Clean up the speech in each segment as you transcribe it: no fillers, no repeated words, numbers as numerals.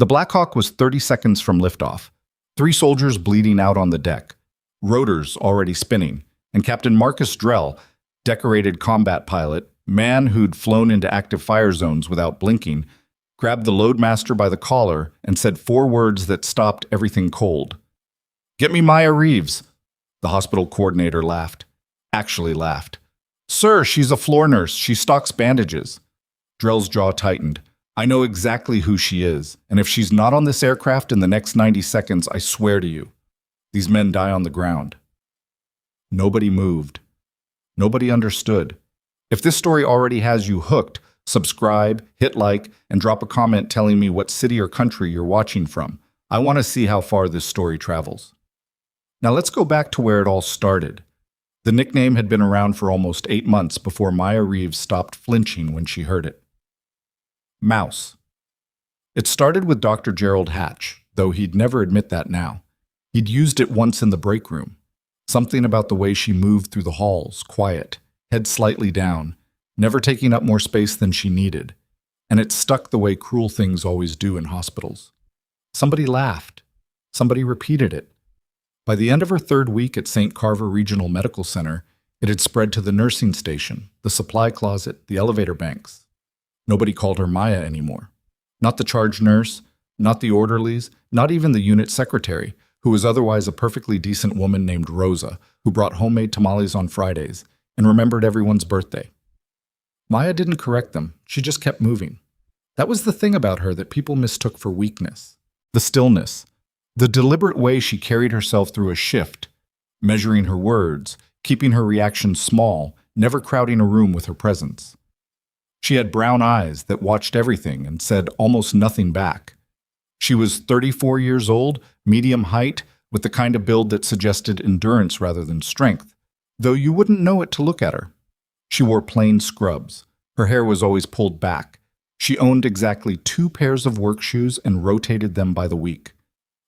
The Black Hawk was 30 seconds from liftoff. 3 soldiers bleeding out on the deck, rotors already spinning, and Captain Marcus Drell, decorated combat pilot, man who'd flown into active fire zones without blinking, grabbed the loadmaster by the collar and said 4 words that stopped everything cold. "Get me Maya Reeves." The hospital coordinator laughed. Actually laughed. "Sir, she's a floor nurse. She stocks bandages." Drell's jaw tightened. "I know exactly who she is, and if she's not on this aircraft in the next 90 seconds, I swear to you, these men die on the ground." Nobody moved. Nobody understood. If this story already has you hooked, subscribe, hit like, and drop a comment telling me what city or country you're watching from. I want to see how far this story travels. Now let's go back to where it all started. The nickname had been around for almost 8 months before Maya Reeves stopped flinching when she heard it. Mouse. It started with Dr. Gerald Hatch, though he'd never admit that now. He'd used it once in the break room. Something about the way she moved through the halls, quiet, head slightly down, never taking up more space than she needed. And it stuck the way cruel things always do in hospitals. Somebody laughed. Somebody repeated it. By the end of her 3rd week at St. Carver Regional Medical Center, it had spread to the nursing station, the supply closet, the elevator banks. Nobody called her Maya anymore. Not the charge nurse, not the orderlies, not even the unit secretary, who was otherwise a perfectly decent woman named Rosa, who brought homemade tamales on Fridays and remembered everyone's birthday. Maya didn't correct them. She just kept moving. That was the thing about her that people mistook for weakness. The stillness. The deliberate way she carried herself through a shift, measuring her words, keeping her reactions small, never crowding a room with her presence. She had brown eyes that watched everything and said almost nothing back. She was 34 years old, medium height, with the kind of build that suggested endurance rather than strength, though you wouldn't know it to look at her. She wore plain scrubs. Her hair was always pulled back. She owned exactly 2 pairs of work shoes and rotated them by the week.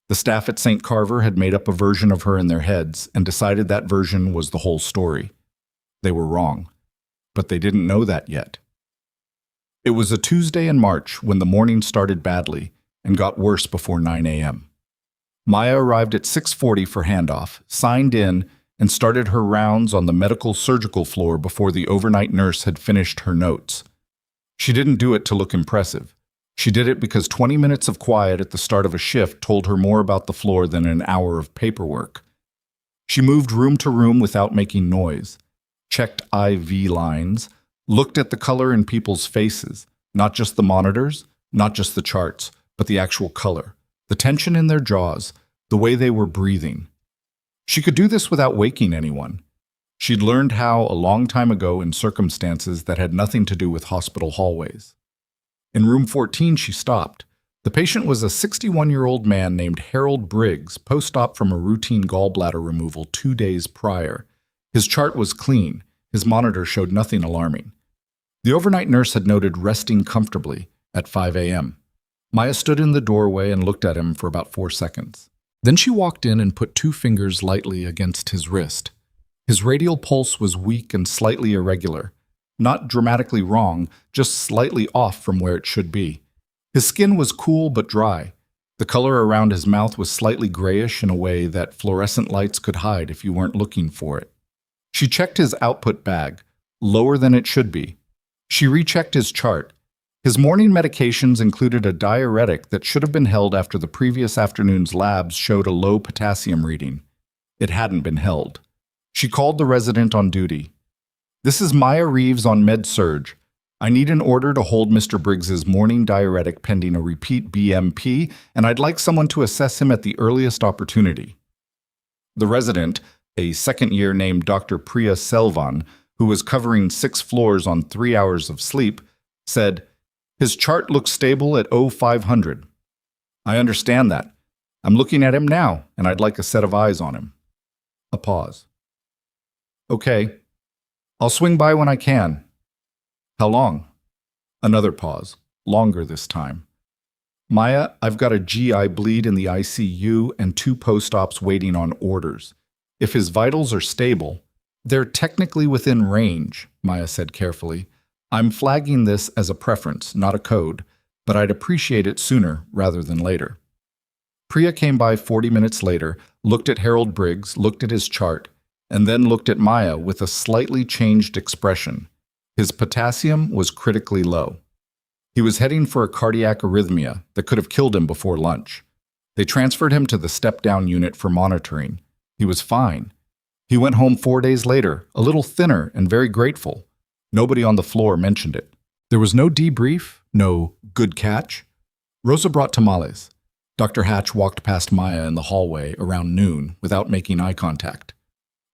The staff at St. Carver had made up a version of her in their heads and decided that version was the whole story. They were wrong, but they didn't know that yet. It was a Tuesday in March when the morning started badly and got worse before 9 a.m. Maya arrived at 6:40 for handoff, signed in, and started her rounds on the medical surgical floor before the overnight nurse had finished her notes. She didn't do it to look impressive. She did it because 20 minutes of quiet at the start of a shift told her more about the floor than an hour of paperwork. She moved room to room without making noise, checked IV lines, looked at the color in people's faces, not just the monitors, not just the charts, but the actual color, the tension in their jaws, the way they were breathing. She could do this without waking anyone. She'd learned how a long time ago in circumstances that had nothing to do with hospital hallways. In room 14, she stopped. The patient was a 61-year-old man named Harold Briggs, post-op from a routine gallbladder removal 2 days prior. His chart was clean. His monitor showed nothing alarming. The overnight nurse had noted resting comfortably at 5 a.m. Maya stood in the doorway and looked at him for about 4 seconds. Then she walked in and put 2 fingers lightly against his wrist. His radial pulse was weak and slightly irregular. Not dramatically wrong, just slightly off from where it should be. His skin was cool but dry. The color around his mouth was slightly grayish in a way that fluorescent lights could hide if you weren't looking for it. She checked his output bag, lower than it should be. She rechecked his chart. His morning medications included a diuretic that should have been held after the previous afternoon's labs showed a low potassium reading. It hadn't been held. She called the resident on duty. "This is Maya Reeves on med-surg. I need an order to hold Mr. Briggs's morning diuretic pending a repeat BMP, and I'd like someone to assess him at the earliest opportunity." The resident, a second-year named Dr. Priya Selvan, who was covering 6 floors on 3 hours of sleep, said, "His chart looks stable at 0500. "I understand that. I'm looking at him now, and I'd like a set of eyes on him." A pause. "Okay. I'll swing by when I can." "How long?" Another pause, longer this time. "Maya, I've got a GI bleed in the ICU and 2 post-ops waiting on orders. If his vitals are stable—" "They're technically within range," Maya said carefully. "I'm flagging this as a preference, not a code. but I'd appreciate it sooner rather than later. Priya came by 40 minutes later, looked at Harold Briggs, looked at his chart, and then looked at Maya with a slightly changed expression. His potassium was critically low. He was heading for a cardiac arrhythmia that could have killed him before lunch. They transferred him to the step-down unit for monitoring. He was fine. He went home 4 days later, a little thinner and very grateful. Nobody on the floor mentioned it. There was no debrief, no good catch. Rosa brought tamales. Dr. Hatch walked past Maya in the hallway around noon without making eye contact.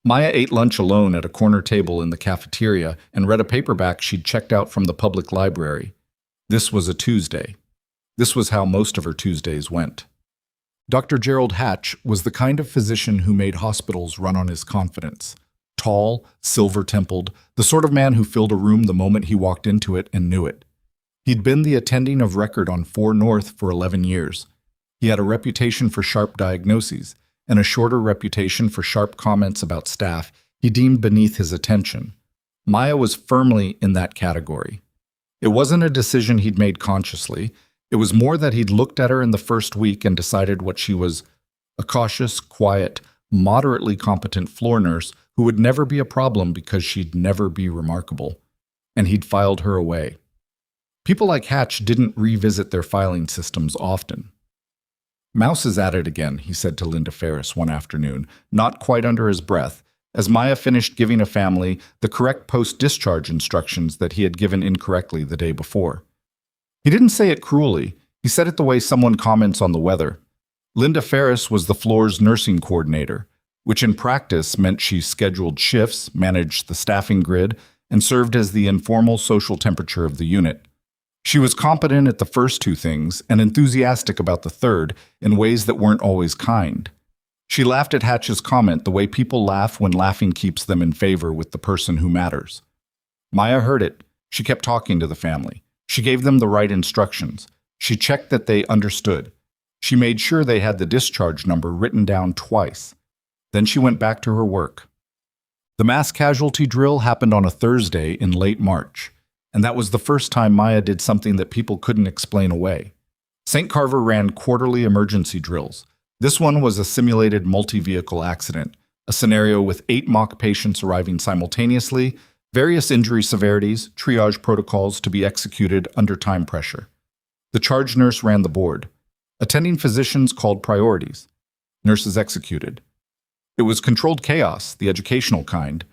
Maya ate lunch alone at a corner table in the cafeteria and read a paperback she'd checked out from the public library. This was a Tuesday. This was how most of her Tuesdays went. Dr. Gerald Hatch was the kind of physician who made hospitals run on his confidence. Tall, silver-templed, the sort of man who filled a room the moment he walked into it and knew it. He'd been the attending of record on 4 North for 11 years. He had a reputation for sharp diagnoses, and a shorter reputation for sharp comments about staff he deemed beneath his attention. Maya was firmly in that category. It wasn't a decision he'd made consciously. It was more that he'd looked at her in the first week and decided what she was: a cautious, quiet, moderately competent floor nurse who would never be a problem because she'd never be remarkable. And he'd filed her away. People like Hatch didn't revisit their filing systems often. "Mouse is at it again," he said to Linda Ferris one afternoon, not quite under his breath, as Maya finished giving a family the correct post-discharge instructions that he had given incorrectly the day before. He didn't say it cruelly. He said it the way someone comments on the weather. Linda Ferris was the floor's nursing coordinator, which in practice meant she scheduled shifts, managed the staffing grid, and served as the informal social temperature of the unit. She was competent at the first 2 things and enthusiastic about the third in ways that weren't always kind. She laughed at Hatch's comment the way people laugh when laughing keeps them in favor with the person who matters. Maya heard it. She kept talking to the family. She gave them the right instructions. She checked that they understood. She made sure they had the discharge number written down twice. Then she went back to her work. The mass casualty drill happened on a Thursday in late March, and that was the first time Maya did something that people couldn't explain away. St. Carver ran quarterly emergency drills. This one was a simulated multi-vehicle accident, a scenario with 8 mock patients arriving simultaneously, various injury severities, triage protocols to be executed under time pressure. The charge nurse ran the board. Attending physicians called priorities. Nurses executed. It was controlled chaos, the educational kind,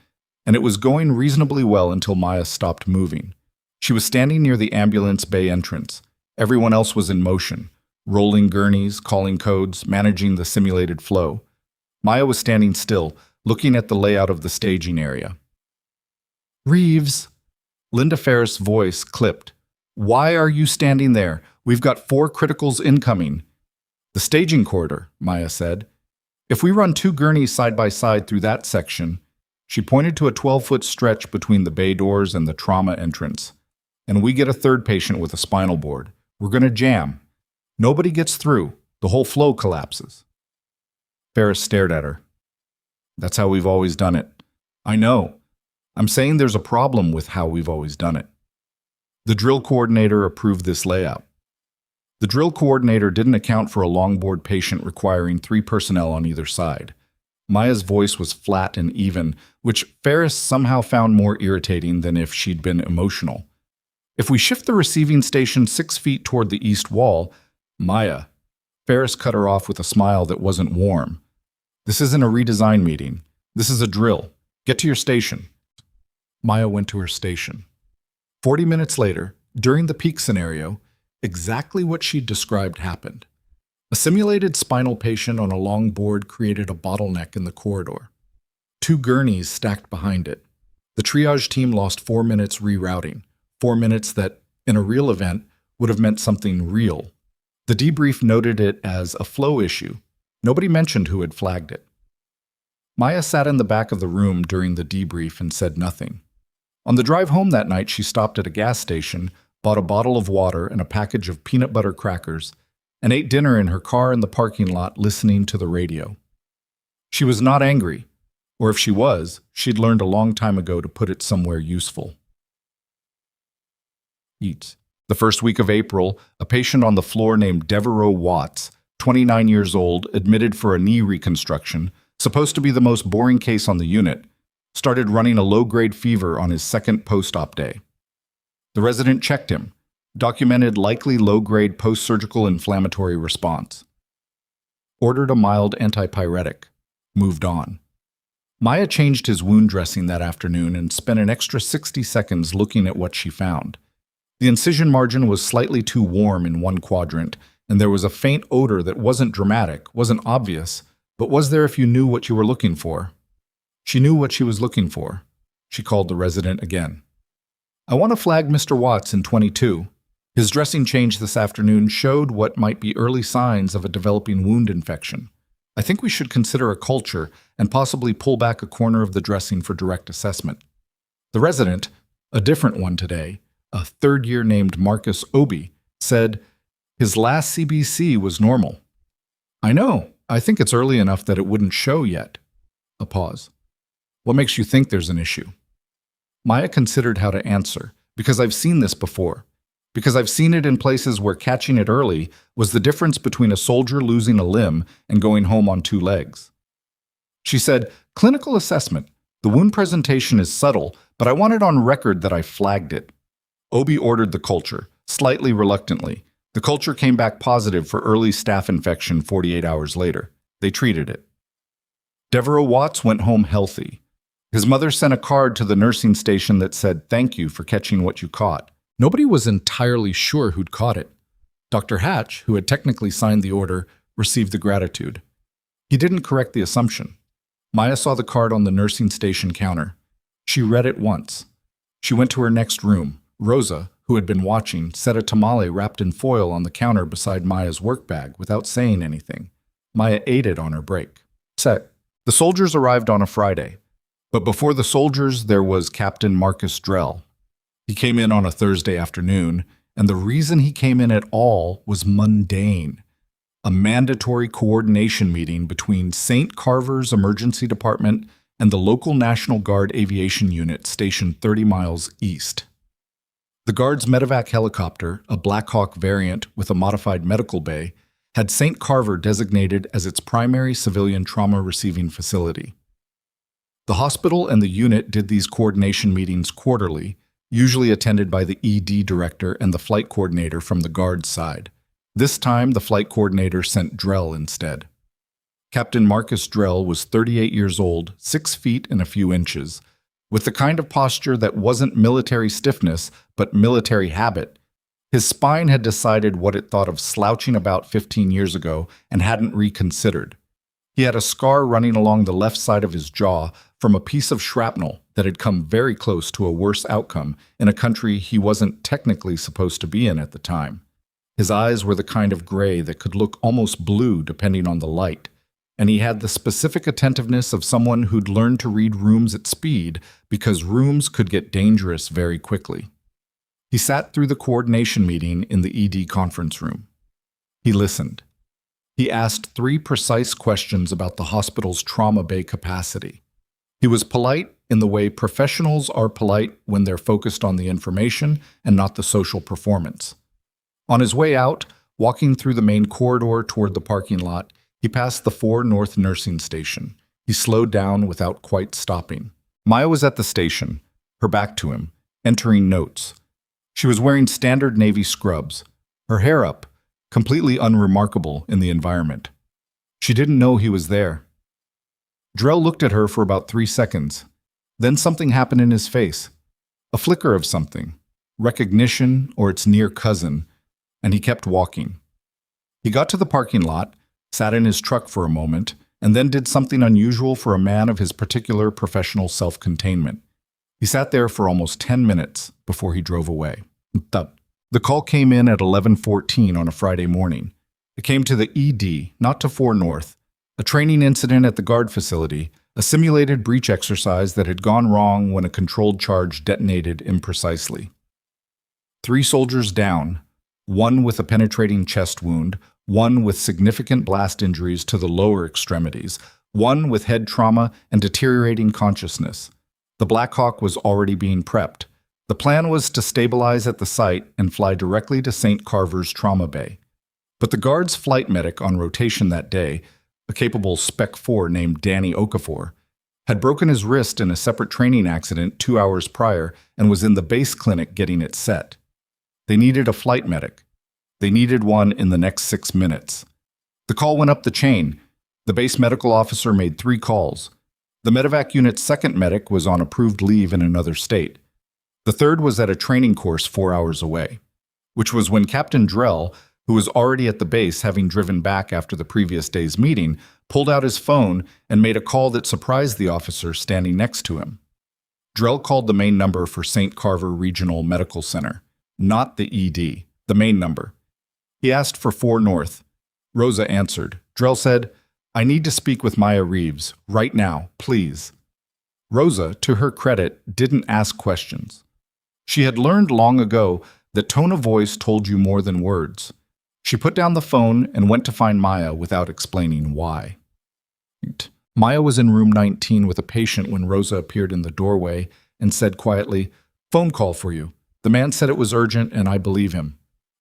and it was going reasonably well until Maya stopped moving. She was standing near the ambulance bay entrance. Everyone else was in motion, rolling gurneys, calling codes, managing the simulated flow. Maya was standing still, looking at the layout of the staging area. "Reeves!" Linda Ferris' voice clipped. "Why are you standing there? We've got 4 criticals incoming." "The staging corridor," Maya said. "If we run 2 gurneys side by side through that section," she pointed to a 12-foot stretch between the bay doors and the trauma entrance, "and we get a 3rd patient with a spinal board, we're going to jam. Nobody gets through. The whole flow collapses." Ferris stared at her. "That's how we've always done it." "I know. I'm saying there's a problem with how we've always done it." The drill coordinator approved this layout. The drill coordinator didn't account for a longboard patient requiring 3 personnel on either side. Maya's voice was flat and even, which Ferris somehow found more irritating than if she'd been emotional. "If we shift the receiving station 6 feet toward the east wall," "Maya," Ferris cut her off with a smile that wasn't warm. "This isn't a redesign meeting. This is a drill. Get to your station." Maya went to her station. 40 minutes later, during the peak scenario, exactly what she'd described happened. A simulated spinal patient on a long board created a bottleneck in the corridor. 2 gurneys stacked behind it. The triage team lost 4 minutes rerouting, 4 minutes that, in a real event, would have meant something real. The debrief noted it as a flow issue. Nobody mentioned who had flagged it. Maya sat in the back of the room during the debrief and said nothing. On the drive home that night, she stopped at a gas station, bought a bottle of water and a package of peanut butter crackers, and ate dinner in her car in the parking lot listening to the radio. She was not angry, or if she was, she'd learned a long time ago to put it somewhere useful. Eat. The first week of April, a patient on the floor named Devereaux Watts, 29 years old, admitted for a knee reconstruction, supposed to be the most boring case on the unit, started running a low-grade fever on his second post-op day. The resident checked him, documented likely low-grade post-surgical inflammatory response. Ordered a mild antipyretic. Moved on. Maya changed his wound dressing that afternoon and spent an extra 60 seconds looking at what she found. The incision margin was slightly too warm in one quadrant, and there was a faint odor that wasn't dramatic, wasn't obvious, but was there if you knew what you were looking for. She knew what she was looking for. She called the resident again. I want to flag Mr. Watts in 22. His dressing change this afternoon showed what might be early signs of a developing wound infection. I think we should consider a culture and possibly pull back a corner of the dressing for direct assessment. The resident, a different one today, a third year named Marcus Obi, said his last CBC was normal. I know. I think it's early enough that it wouldn't show yet. A pause. What makes you think there's an issue? Maya considered how to answer, because I've seen this before. Because I've seen it in places where catching it early was the difference between a soldier losing a limb and going home on 2 legs. She said, clinical assessment. The wound presentation is subtle, but I want it on record that I flagged it. Obi ordered the culture, slightly reluctantly. The culture came back positive for early staph infection 48 hours later. They treated it. Devereaux Watts went home healthy. His mother sent a card to the nursing station that said, "Thank you for catching what you caught." Nobody was entirely sure who'd caught it. Dr. Hatch, who had technically signed the order, received the gratitude. He didn't correct the assumption. Maya saw the card on the nursing station counter. She read it once. She went to her next room. Rosa, who had been watching, set a tamale wrapped in foil on the counter beside Maya's work bag without saying anything. Maya ate it on her break. Set. The soldiers arrived on a Friday. But before the soldiers, there was Captain Marcus Drell. He came in on a Thursday afternoon, and the reason he came in at all was mundane. A mandatory coordination meeting between St. Carver's Emergency Department and the local National Guard aviation unit stationed 30 miles east. The Guard's medevac helicopter, a Black Hawk variant with a modified medical bay, had St. Carver designated as its primary civilian trauma-receiving facility. The hospital and the unit did these coordination meetings quarterly, usually attended by the ED director and the flight coordinator from the Guard's side. This time, the flight coordinator sent Drell instead. Captain Marcus Drell was 38 years old, 6 feet and a few inches, with the kind of posture that wasn't military stiffness, but military habit. His spine had decided what it thought of slouching about 15 years ago and hadn't reconsidered. He had a scar running along the left side of his jaw from a piece of shrapnel that had come very close to a worse outcome in a country he wasn't technically supposed to be in at the time. His eyes were the kind of gray that could look almost blue depending on the light, and he had the specific attentiveness of someone who'd learned to read rooms at speed because rooms could get dangerous very quickly. He sat through the coordination meeting in the ED conference room. He listened. He asked 3 precise questions about the hospital's trauma bay capacity. He was polite in the way professionals are polite when they're focused on the information and not the social performance. On his way out, walking through the main corridor toward the parking lot, he passed the 4 North Nursing Station. He slowed down without quite stopping. Maya was at the station, her back to him, entering notes. She was wearing standard Navy scrubs, her hair up, completely unremarkable in the environment. She didn't know he was there. Drell looked at her for about 3 seconds. Then something happened in his face. A flicker of something, recognition or its near cousin, and he kept walking. He got to the parking lot, sat in his truck for a moment, and then did something unusual for a man of his particular professional self-containment. He sat there for almost 10 minutes before he drove away. The call came in at 11:14 on a Friday morning. It came to the ED, not to 4 North, a training incident at the Guard facility, a simulated breach exercise that had gone wrong when a controlled charge detonated imprecisely. 3 soldiers down, 1 with a penetrating chest wound, 1 with significant blast injuries to the lower extremities, 1 with head trauma and deteriorating consciousness. The Black Hawk was already being prepped. The plan was to stabilize at the site and fly directly to St. Carver's trauma bay. But the guard's flight medic on rotation that day, a capable Spec 4 named Danny Okafor, had broken his wrist in a separate training accident 2 hours prior and was in the base clinic getting it set. They needed a flight medic. They needed one in the next 6 minutes. The call went up the chain. The base medical officer made 3 calls. The medevac unit's second medic was on approved leave in another state. The third was at a training course 4 hours away, which was when Captain Drell, who was already at the base having driven back after the previous day's meeting, pulled out his phone and made a call that surprised the officer standing next to him. Drell called the main number for St. Carver Regional Medical Center, not the ED, the main number. He asked for 4 North. Rosa answered. Drell said, "I need to speak with Maya Reeves, right now, please." Rosa, to her credit, didn't ask questions. She had learned long ago that tone of voice told you more than words. She put down the phone and went to find Maya without explaining why. Maya was in room 19 with a patient when Rosa appeared in the doorway and said quietly, "Phone call for you. The man said it was urgent and I believe him."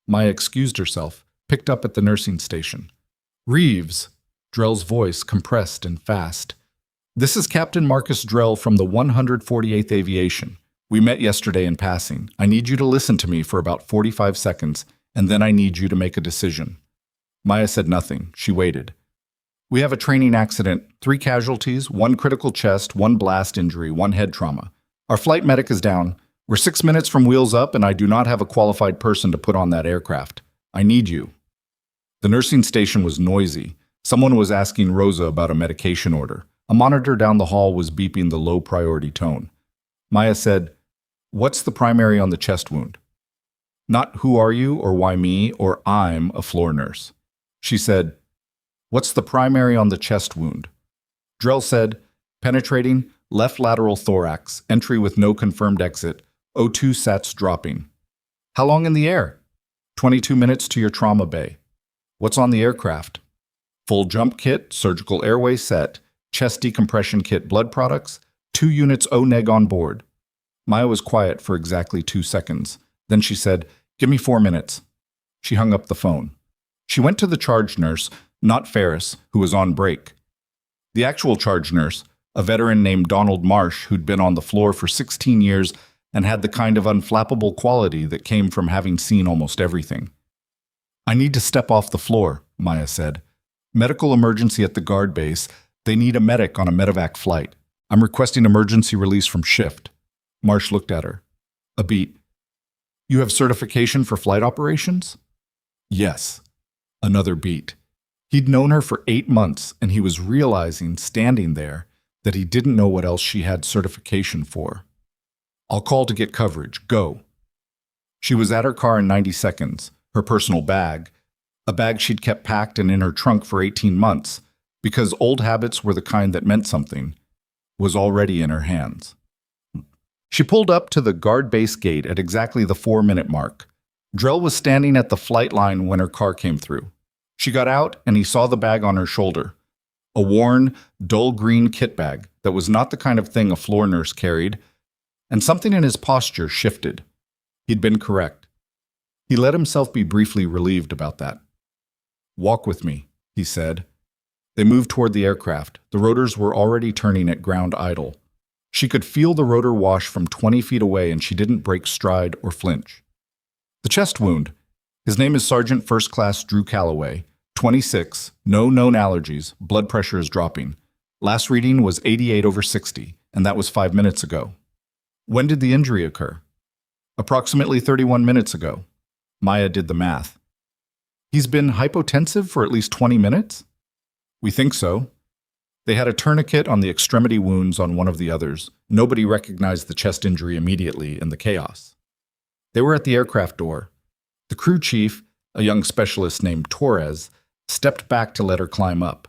Maya excused herself, picked up at the nursing station. "Reeves," Drell's voice compressed and fast. "This is Captain Marcus Drell from the 148th Aviation. We met yesterday in passing. I need you to listen to me for about 45 seconds, and then I need you to make a decision." Maya said nothing. She waited. "We have a training accident, 3 casualties, 1 critical chest, 1 blast injury, 1 head trauma. Our flight medic is down. We're 6 minutes from wheels up, and I do not have a qualified person to put on that aircraft. I need you." The nursing station was noisy. Someone was asking Rosa about a medication order. A monitor down the hall was beeping the low-priority tone. Maya said, "What's the primary on the chest wound?" Not "who are you" or "why me" or "I'm a floor nurse." She said, "What's the primary on the chest wound?" Drell said, "Penetrating, left lateral thorax, entry with no confirmed exit, O2 sats dropping." "How long in the air?" 22 minutes to your trauma bay." "What's on the aircraft?" "Full jump kit, surgical airway set, chest decompression kit blood products, 2 units O-neg on board." Maya was quiet for exactly 2 seconds. Then she said, "Give me 4 minutes." She hung up the phone. She went to the charge nurse, not Ferris, who was on break. The actual charge nurse, a veteran named Donald Marsh who'd been on the floor for 16 years and had the kind of unflappable quality that came from having seen almost everything. "I need to step off the floor," Maya said. "Medical emergency at the guard base. They need a medic on a medevac flight. I'm requesting emergency release from shift." Marsh looked at her. A beat. "You have certification for flight operations?" "Yes." Another beat. He'd known her for 8 months, and he was realizing, standing there, that he didn't know what else she had certification for. "I'll call to get coverage. Go." She was at her car in 90 seconds. Her personal bag, a bag she'd kept packed and in her trunk for 18 months, because old habits were the kind that meant something, was already in her hands. She pulled up to the guard base gate at exactly the 4-minute mark. Drell was standing at the flight line when her car came through. She got out and he saw the bag on her shoulder. A worn, dull green kit bag that was not the kind of thing a floor nurse carried, and something in his posture shifted. He'd been correct. He let himself be briefly relieved about that. "Walk with me," he said. They moved toward the aircraft. The rotors were already turning at ground idle. She could feel the rotor wash from 20 feet away, and she didn't break stride or flinch. The chest wound. His name is Sergeant First Class Drew Calloway, 26, no known allergies, blood pressure is dropping. Last reading was 88/60, and that was 5 minutes ago. When did the injury occur? Approximately 31 minutes ago. Maya did the math. He's been hypotensive for at least 20 minutes? We think so. They had a tourniquet on the extremity wounds on one of the others. Nobody recognized the chest injury immediately in the chaos. They were at the aircraft door. The crew chief, a young specialist named Torres, stepped back to let her climb up.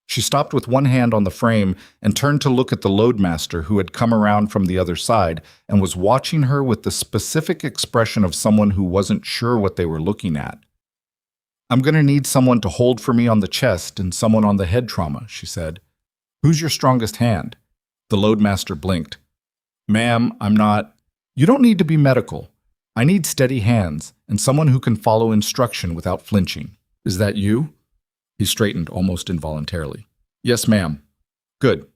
She stopped with one hand on the frame and turned to look at the loadmaster who had come around from the other side and was watching her with the specific expression of someone who wasn't sure what they were looking at. "I'm going to need someone to hold for me on the chest and someone on the head trauma," she said. "Who's your strongest hand?" The loadmaster blinked. "Ma'am, I'm not..." You don't need to be medical. I need steady hands and someone who can follow instruction without flinching. Is that you? He straightened almost involuntarily. Yes, ma'am. Good.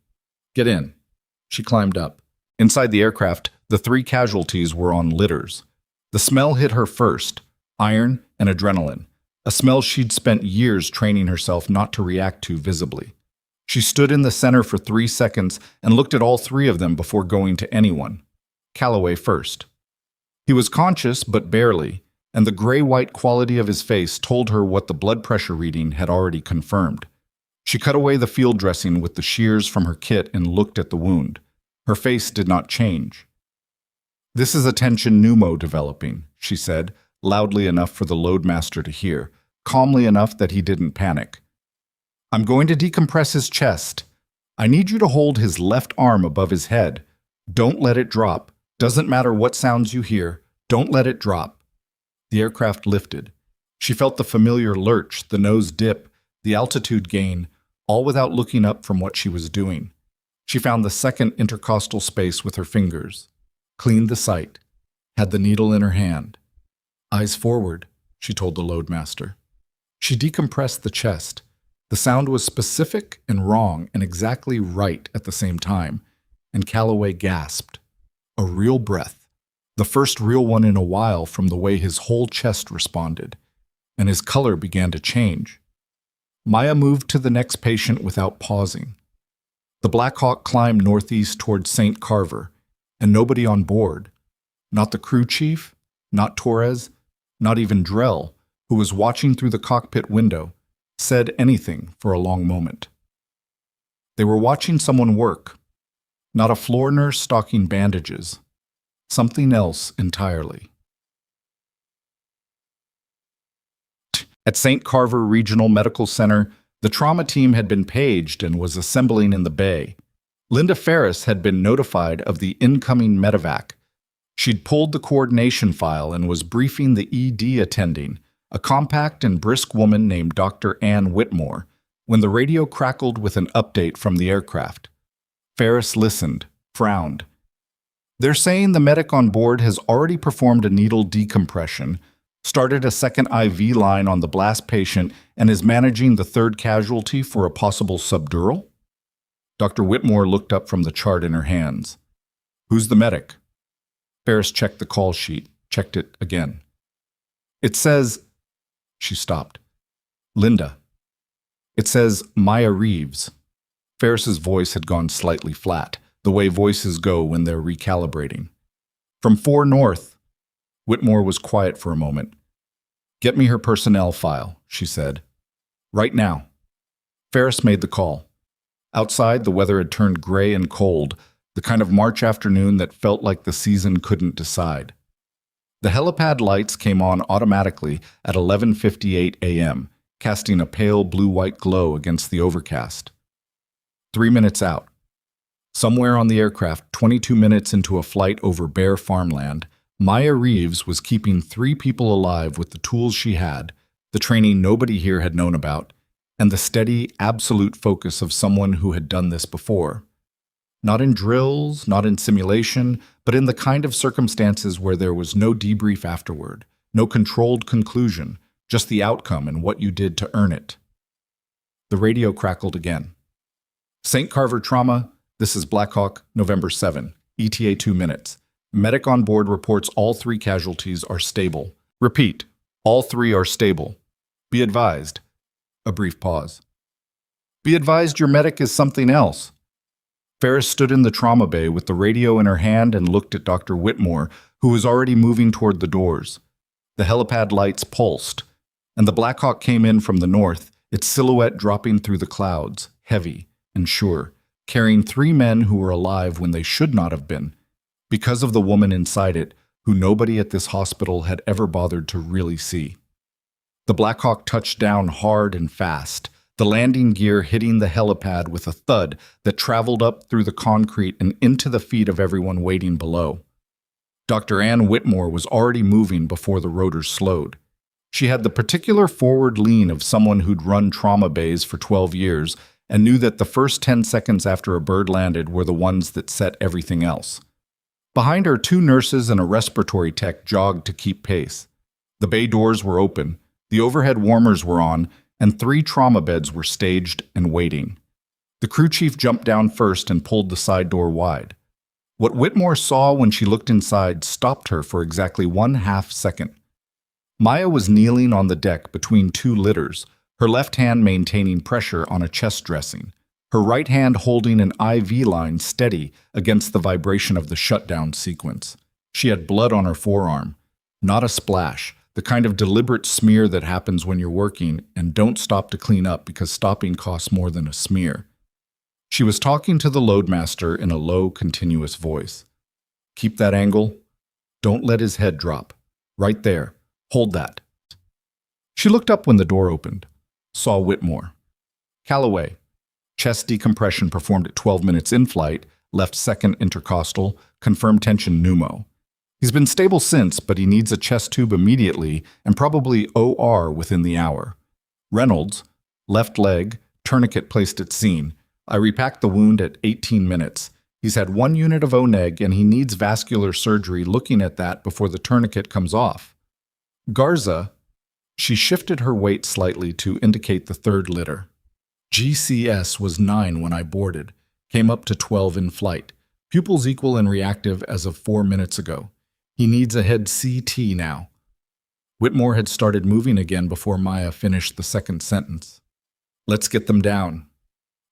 Get in. She climbed up. Inside the aircraft, the three casualties were on litters. The smell hit her first, iron and adrenaline, a smell she'd spent years training herself not to react to visibly. She stood in the center for 3 seconds and looked at all three of them before going to anyone. Calloway first. He was conscious, but barely, and the gray-white quality of his face told her what the blood pressure reading had already confirmed. She cut away the field dressing with the shears from her kit and looked at the wound. Her face did not change. This is a tension pneumo developing, she said, loudly enough for the loadmaster to hear, calmly enough that he didn't panic. I'm going to decompress his chest. I need you to hold his left arm above his head. Don't let it drop. Doesn't matter what sounds you hear. Don't let it drop. The aircraft lifted. She felt the familiar lurch, the nose dip, the altitude gain, all without looking up from what she was doing. She found the second intercostal space with her fingers, cleaned the site, had the needle in her hand. Eyes forward, she told the loadmaster. She decompressed the chest. The sound was specific and wrong and exactly right at the same time, and Calloway gasped. A real breath, the first real one in a while from the way his whole chest responded, and his color began to change. Maya moved to the next patient without pausing. The Black Hawk climbed northeast toward St. Carver, and nobody on board, not the crew chief, not Torres, not even Drell, who was watching through the cockpit window, said anything for a long moment. They were watching someone work, not a floor nurse stocking bandages, something else entirely. At St. Carver Regional Medical Center, the trauma team had been paged and was assembling in the bay. Linda Ferris had been notified of the incoming medevac. She'd pulled the coordination file and was briefing the ED attending, a compact and brisk woman named Dr. Ann Whitmore, when the radio crackled with an update from the aircraft. Ferris listened, frowned. They're saying the medic on board has already performed a needle decompression, started a second IV line on the blast patient, and is managing the third casualty for a possible subdural? Dr. Whitmore looked up from the chart in her hands. Who's the medic? Ferris checked the call sheet, checked it again. It says... She stopped. Linda. It says Maya Reeves. Ferris's voice had gone slightly flat, the way voices go when they're recalibrating. From 4 North. Whitmore was quiet for a moment. Get me her personnel file, she said. Right now. Ferris made the call. Outside, the weather had turned gray and cold, the kind of March afternoon that felt like the season couldn't decide. The helipad lights came on automatically at 11:58 a.m., casting a pale blue-white glow against the overcast. 3 minutes out. Somewhere on the aircraft, 22 minutes into a flight over bare farmland, Maya Reeves was keeping 3 people alive with the tools she had, the training nobody here had known about, and the steady, absolute focus of someone who had done this before. Not in drills, not in simulation, but in the kind of circumstances where there was no debrief afterward, no controlled conclusion, just the outcome and what you did to earn it. The radio crackled again. St. Carver Trauma, this is Black Hawk, November 7, ETA 2 minutes. Medic on board reports all 3 casualties are stable. Repeat, all 3 are stable. Be advised. A brief pause. Be advised your medic is something else. Ferris stood in the trauma bay with the radio in her hand and looked at Dr. Whitmore, who was already moving toward the doors. The helipad lights pulsed, and the Black Hawk came in from the north, its silhouette dropping through the clouds, heavy and sure, carrying 3 men who were alive when they should not have been, because of the woman inside it, who nobody at this hospital had ever bothered to really see. The Black Hawk touched down hard and fast, the landing gear hitting the helipad with a thud that traveled up through the concrete and into the feet of everyone waiting below. Dr. Ann Whitmore was already moving before the rotors slowed. She had the particular forward lean of someone who'd run trauma bays for 12 years and knew that the first 10 seconds after a bird landed were the ones that set everything else. Behind her, 2 nurses and a respiratory tech jogged to keep pace. The bay doors were open, the overhead warmers were on, and 3 trauma beds were staged and waiting. The crew chief jumped down first and pulled the side door wide. What Whitmore saw when she looked inside stopped her for exactly 1/2 second. Maya was kneeling on the deck between 2 litters, her left hand maintaining pressure on a chest dressing, her right hand holding an IV line steady against the vibration of the shutdown sequence. She had blood on her forearm, not a splash, the kind of deliberate smear that happens when you're working and don't stop to clean up because stopping costs more than a smear. She was talking to the loadmaster in a low, continuous voice. "Keep that angle. Don't let his head drop. Right there. Hold that." She looked up when the door opened. Saw Whitmore. Calloway. Chest decompression performed at 12 minutes in flight, left second intercostal, confirmed tension pneumo. He's been stable since, but he needs a chest tube immediately and probably OR within the hour. Reynolds. Left leg, tourniquet placed at scene. I repacked the wound at 18 minutes. He's had 1 unit of ONEG and he needs vascular surgery looking at that before the tourniquet comes off. Garza. She shifted her weight slightly to indicate the 3rd litter. GCS was 9 when I boarded. Came up to 12 in flight. Pupils equal and reactive as of 4 minutes ago. He needs a head CT now. Whitmore had started moving again before Maya finished the second sentence. Let's get them down.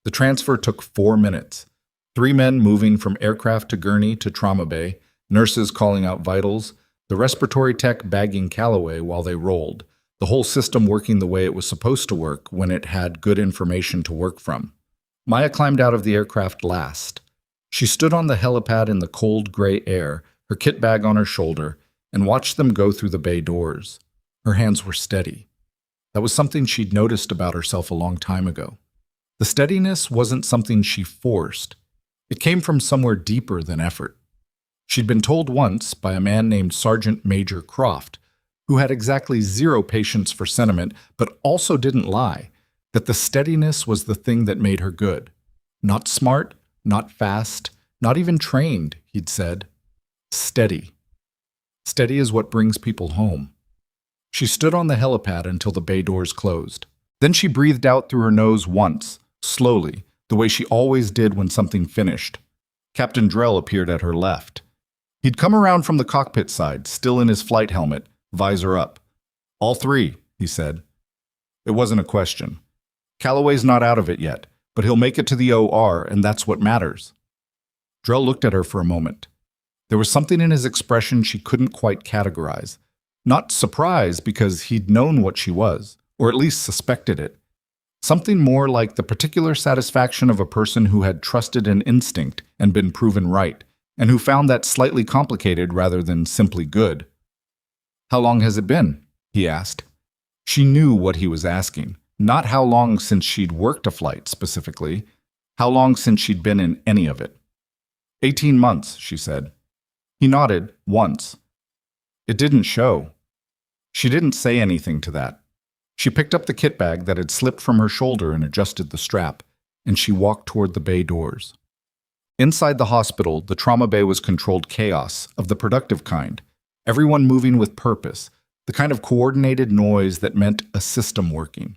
The transfer took 4 minutes. 3 men moving from aircraft to gurney to trauma bay, nurses calling out vitals, the respiratory tech bagging Calloway while they rolled, the whole system working the way it was supposed to work when it had good information to work from. Maya climbed out of the aircraft last. She stood on the helipad in the cold gray air, her kit bag on her shoulder, and watched them go through the bay doors. Her hands were steady. That was something she'd noticed about herself a long time ago. The steadiness wasn't something she forced. It came from somewhere deeper than effort. She'd been told once by a man named Sergeant Major Croft, who had exactly 0 patience for sentiment but also didn't lie, that the steadiness was the thing that made her good. Not smart, not fast, not even trained, he'd said. Steady. Steady is what brings people home. She stood on the helipad until the bay doors closed. Then she breathed out through her nose once, slowly, the way she always did when something finished. Captain Drell appeared at her left. He'd come around from the cockpit side, still in his flight helmet, visor up. "All 3, he said. It wasn't a question. Calloway's not out of it yet, but he'll make it to the OR, and that's what matters. Drell looked at her for a moment. There was something in his expression she couldn't quite categorize. Not surprise, because he'd known what she was, or at least suspected it. Something more like the particular satisfaction of a person who had trusted an instinct and been proven right, and who found that slightly complicated rather than simply good. "How long has it been?" he asked. She knew what he was asking. Not how long since she'd worked a flight, specifically. How long since she'd been in any of it. 18 months, she said. He nodded, once. It didn't show. She didn't say anything to that. She picked up the kit bag that had slipped from her shoulder and adjusted the strap, and she walked toward the bay doors. Inside the hospital, the trauma bay was controlled chaos, of the productive kind. Everyone moving with purpose, the kind of coordinated noise that meant a system working.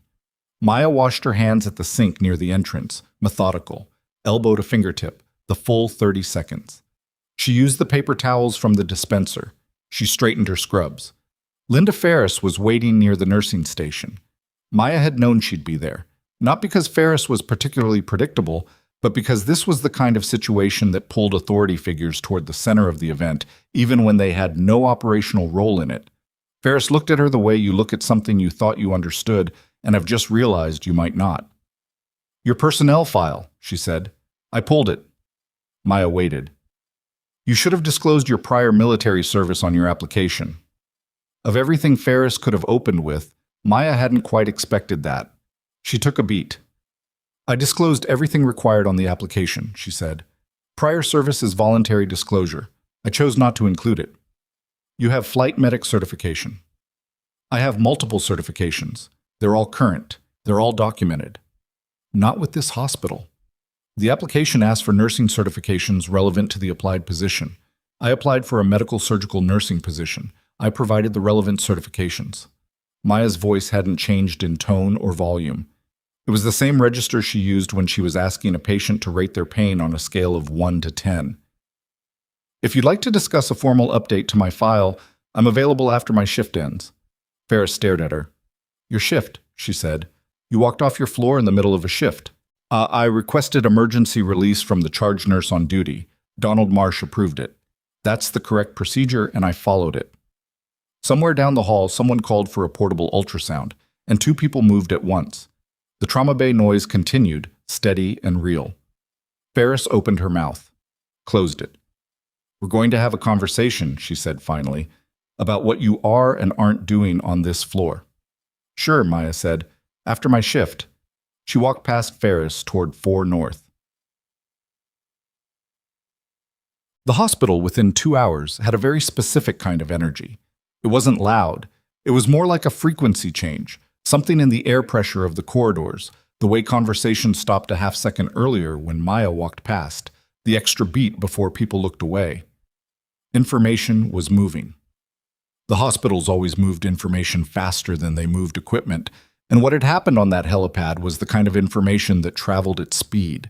Maya washed her hands at the sink near the entrance, methodical, elbow to fingertip, the full 30 seconds. She used the paper towels from the dispenser. She straightened her scrubs. Linda Ferris was waiting near the nursing station. Maya had known she'd be there, not because Ferris was particularly predictable, but because this was the kind of situation that pulled authority figures toward the center of the event, even when they had no operational role in it. Ferris looked at her the way you look at something you thought you understood and have just realized you might not. "Your personnel file," she said. "I pulled it." Maya waited. "You should have disclosed your prior military service on your application." Of everything Ferris could have opened with, Maya hadn't quite expected that. She took a beat. "I disclosed everything required on the application," she said. "Prior service is voluntary disclosure. I chose not to include it." "You have flight medic certification." "I have multiple certifications. They're all current. They're all documented." "Not with this hospital." The application asked for nursing certifications relevant to the applied position. I applied for a medical surgical nursing position. I provided the relevant certifications. Maya's voice hadn't changed in tone or volume. It was the same register she used when she was asking a patient to rate their pain on a scale of 1 to 10. If you'd like to discuss a formal update to my file, I'm available after my shift ends. Ferris stared at her. Your shift, she said. You walked off your floor in the middle of a shift. I requested emergency release from the charge nurse on duty. Donald Marsh approved it. That's the correct procedure, and I followed it. Somewhere down the hall, someone called for a portable ultrasound, and 2 people moved at once. The trauma bay noise continued, steady and real. Ferris opened her mouth, closed it. We're going to have a conversation, she said finally, about what you are and aren't doing on this floor. Sure, Maya said. After my shift. She walked past Ferris toward 4 North. The hospital within 2 hours had a very specific kind of energy. It wasn't loud. It was more like a frequency change, something in the air pressure of the corridors, the way conversation stopped a half-second earlier when Maya walked past, the extra beat before people looked away. Information was moving. The hospitals always moved information faster than they moved equipment, and what had happened on that helipad was the kind of information that traveled at speed.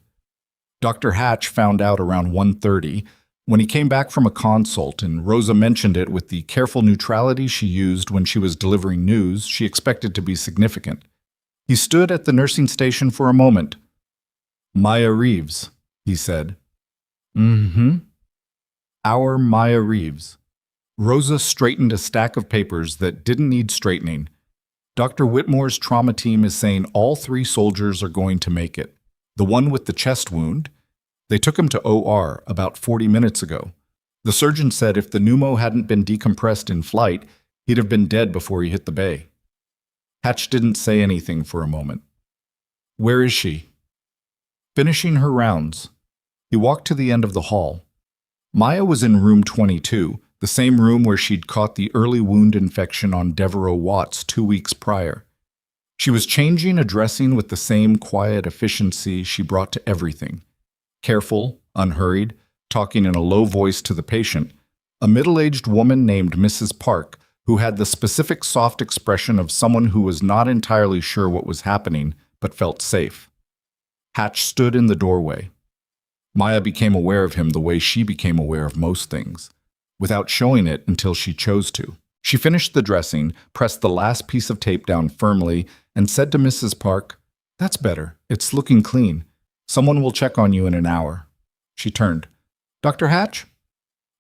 Dr. Hatch found out around 1:30 when he came back from a consult, and Rosa mentioned it with the careful neutrality she used when she was delivering news she expected to be significant. He stood at the nursing station for a moment. Maya Reeves, he said. Mm-hmm. Our Maya Reeves. Rosa straightened a stack of papers that didn't need straightening. Dr. Whitmore's trauma team is saying all 3 soldiers are going to make it. The one with the chest wound, they took him to OR about 40 minutes ago. The surgeon said if the pneumo hadn't been decompressed in flight, he'd have been dead before he hit the bay. Hatch didn't say anything for a moment. Where is she? Finishing her rounds. He walked to the end of the hall. Maya was in room 22, the same room where she'd caught the early wound infection on Devereaux Watts 2 weeks prior. She was changing a dressing with the same quiet efficiency she brought to everything. Careful, unhurried, talking in a low voice to the patient, a middle-aged woman named Mrs. Park, who had the specific soft expression of someone who was not entirely sure what was happening, but felt safe. Hatch stood in the doorway. Maya became aware of him the way she became aware of most things, without showing it until she chose to. She finished the dressing, pressed the last piece of tape down firmly, and said to Mrs. Park, "That's better. It's looking clean. Someone will check on you in an hour." She turned. "Dr. Hatch?"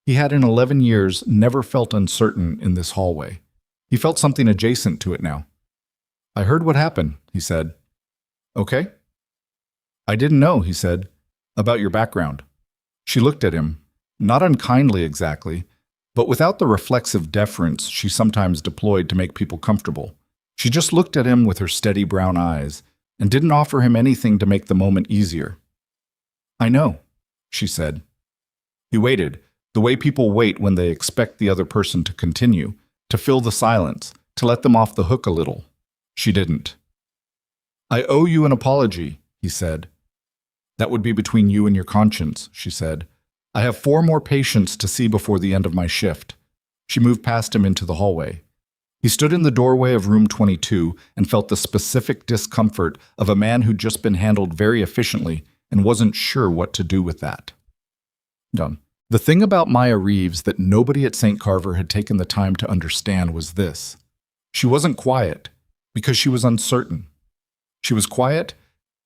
He had in 11 years never felt uncertain in this hallway. He felt something adjacent to it now. "I heard what happened," he said. "Okay?" "I didn't know," he said, "about your background." She looked at him, not unkindly exactly, but without the reflexive deference she sometimes deployed to make people comfortable. She just looked at him with her steady brown eyes and didn't offer him anything to make the moment easier. "I know," she said. He waited, the way people wait when they expect the other person to continue, to fill the silence, to let them off the hook a little. She didn't. "I owe you an apology," he said. "That would be between you and your conscience," she said. "I have 4 more patients to see before the end of my shift." She moved past him into the hallway. He stood in the doorway of room 22 and felt the specific discomfort of a man who'd just been handled very efficiently and wasn't sure what to do with that. Done. The thing about Maya Reeves that nobody at St. Carver had taken the time to understand was this. She wasn't quiet because she was uncertain. She was quiet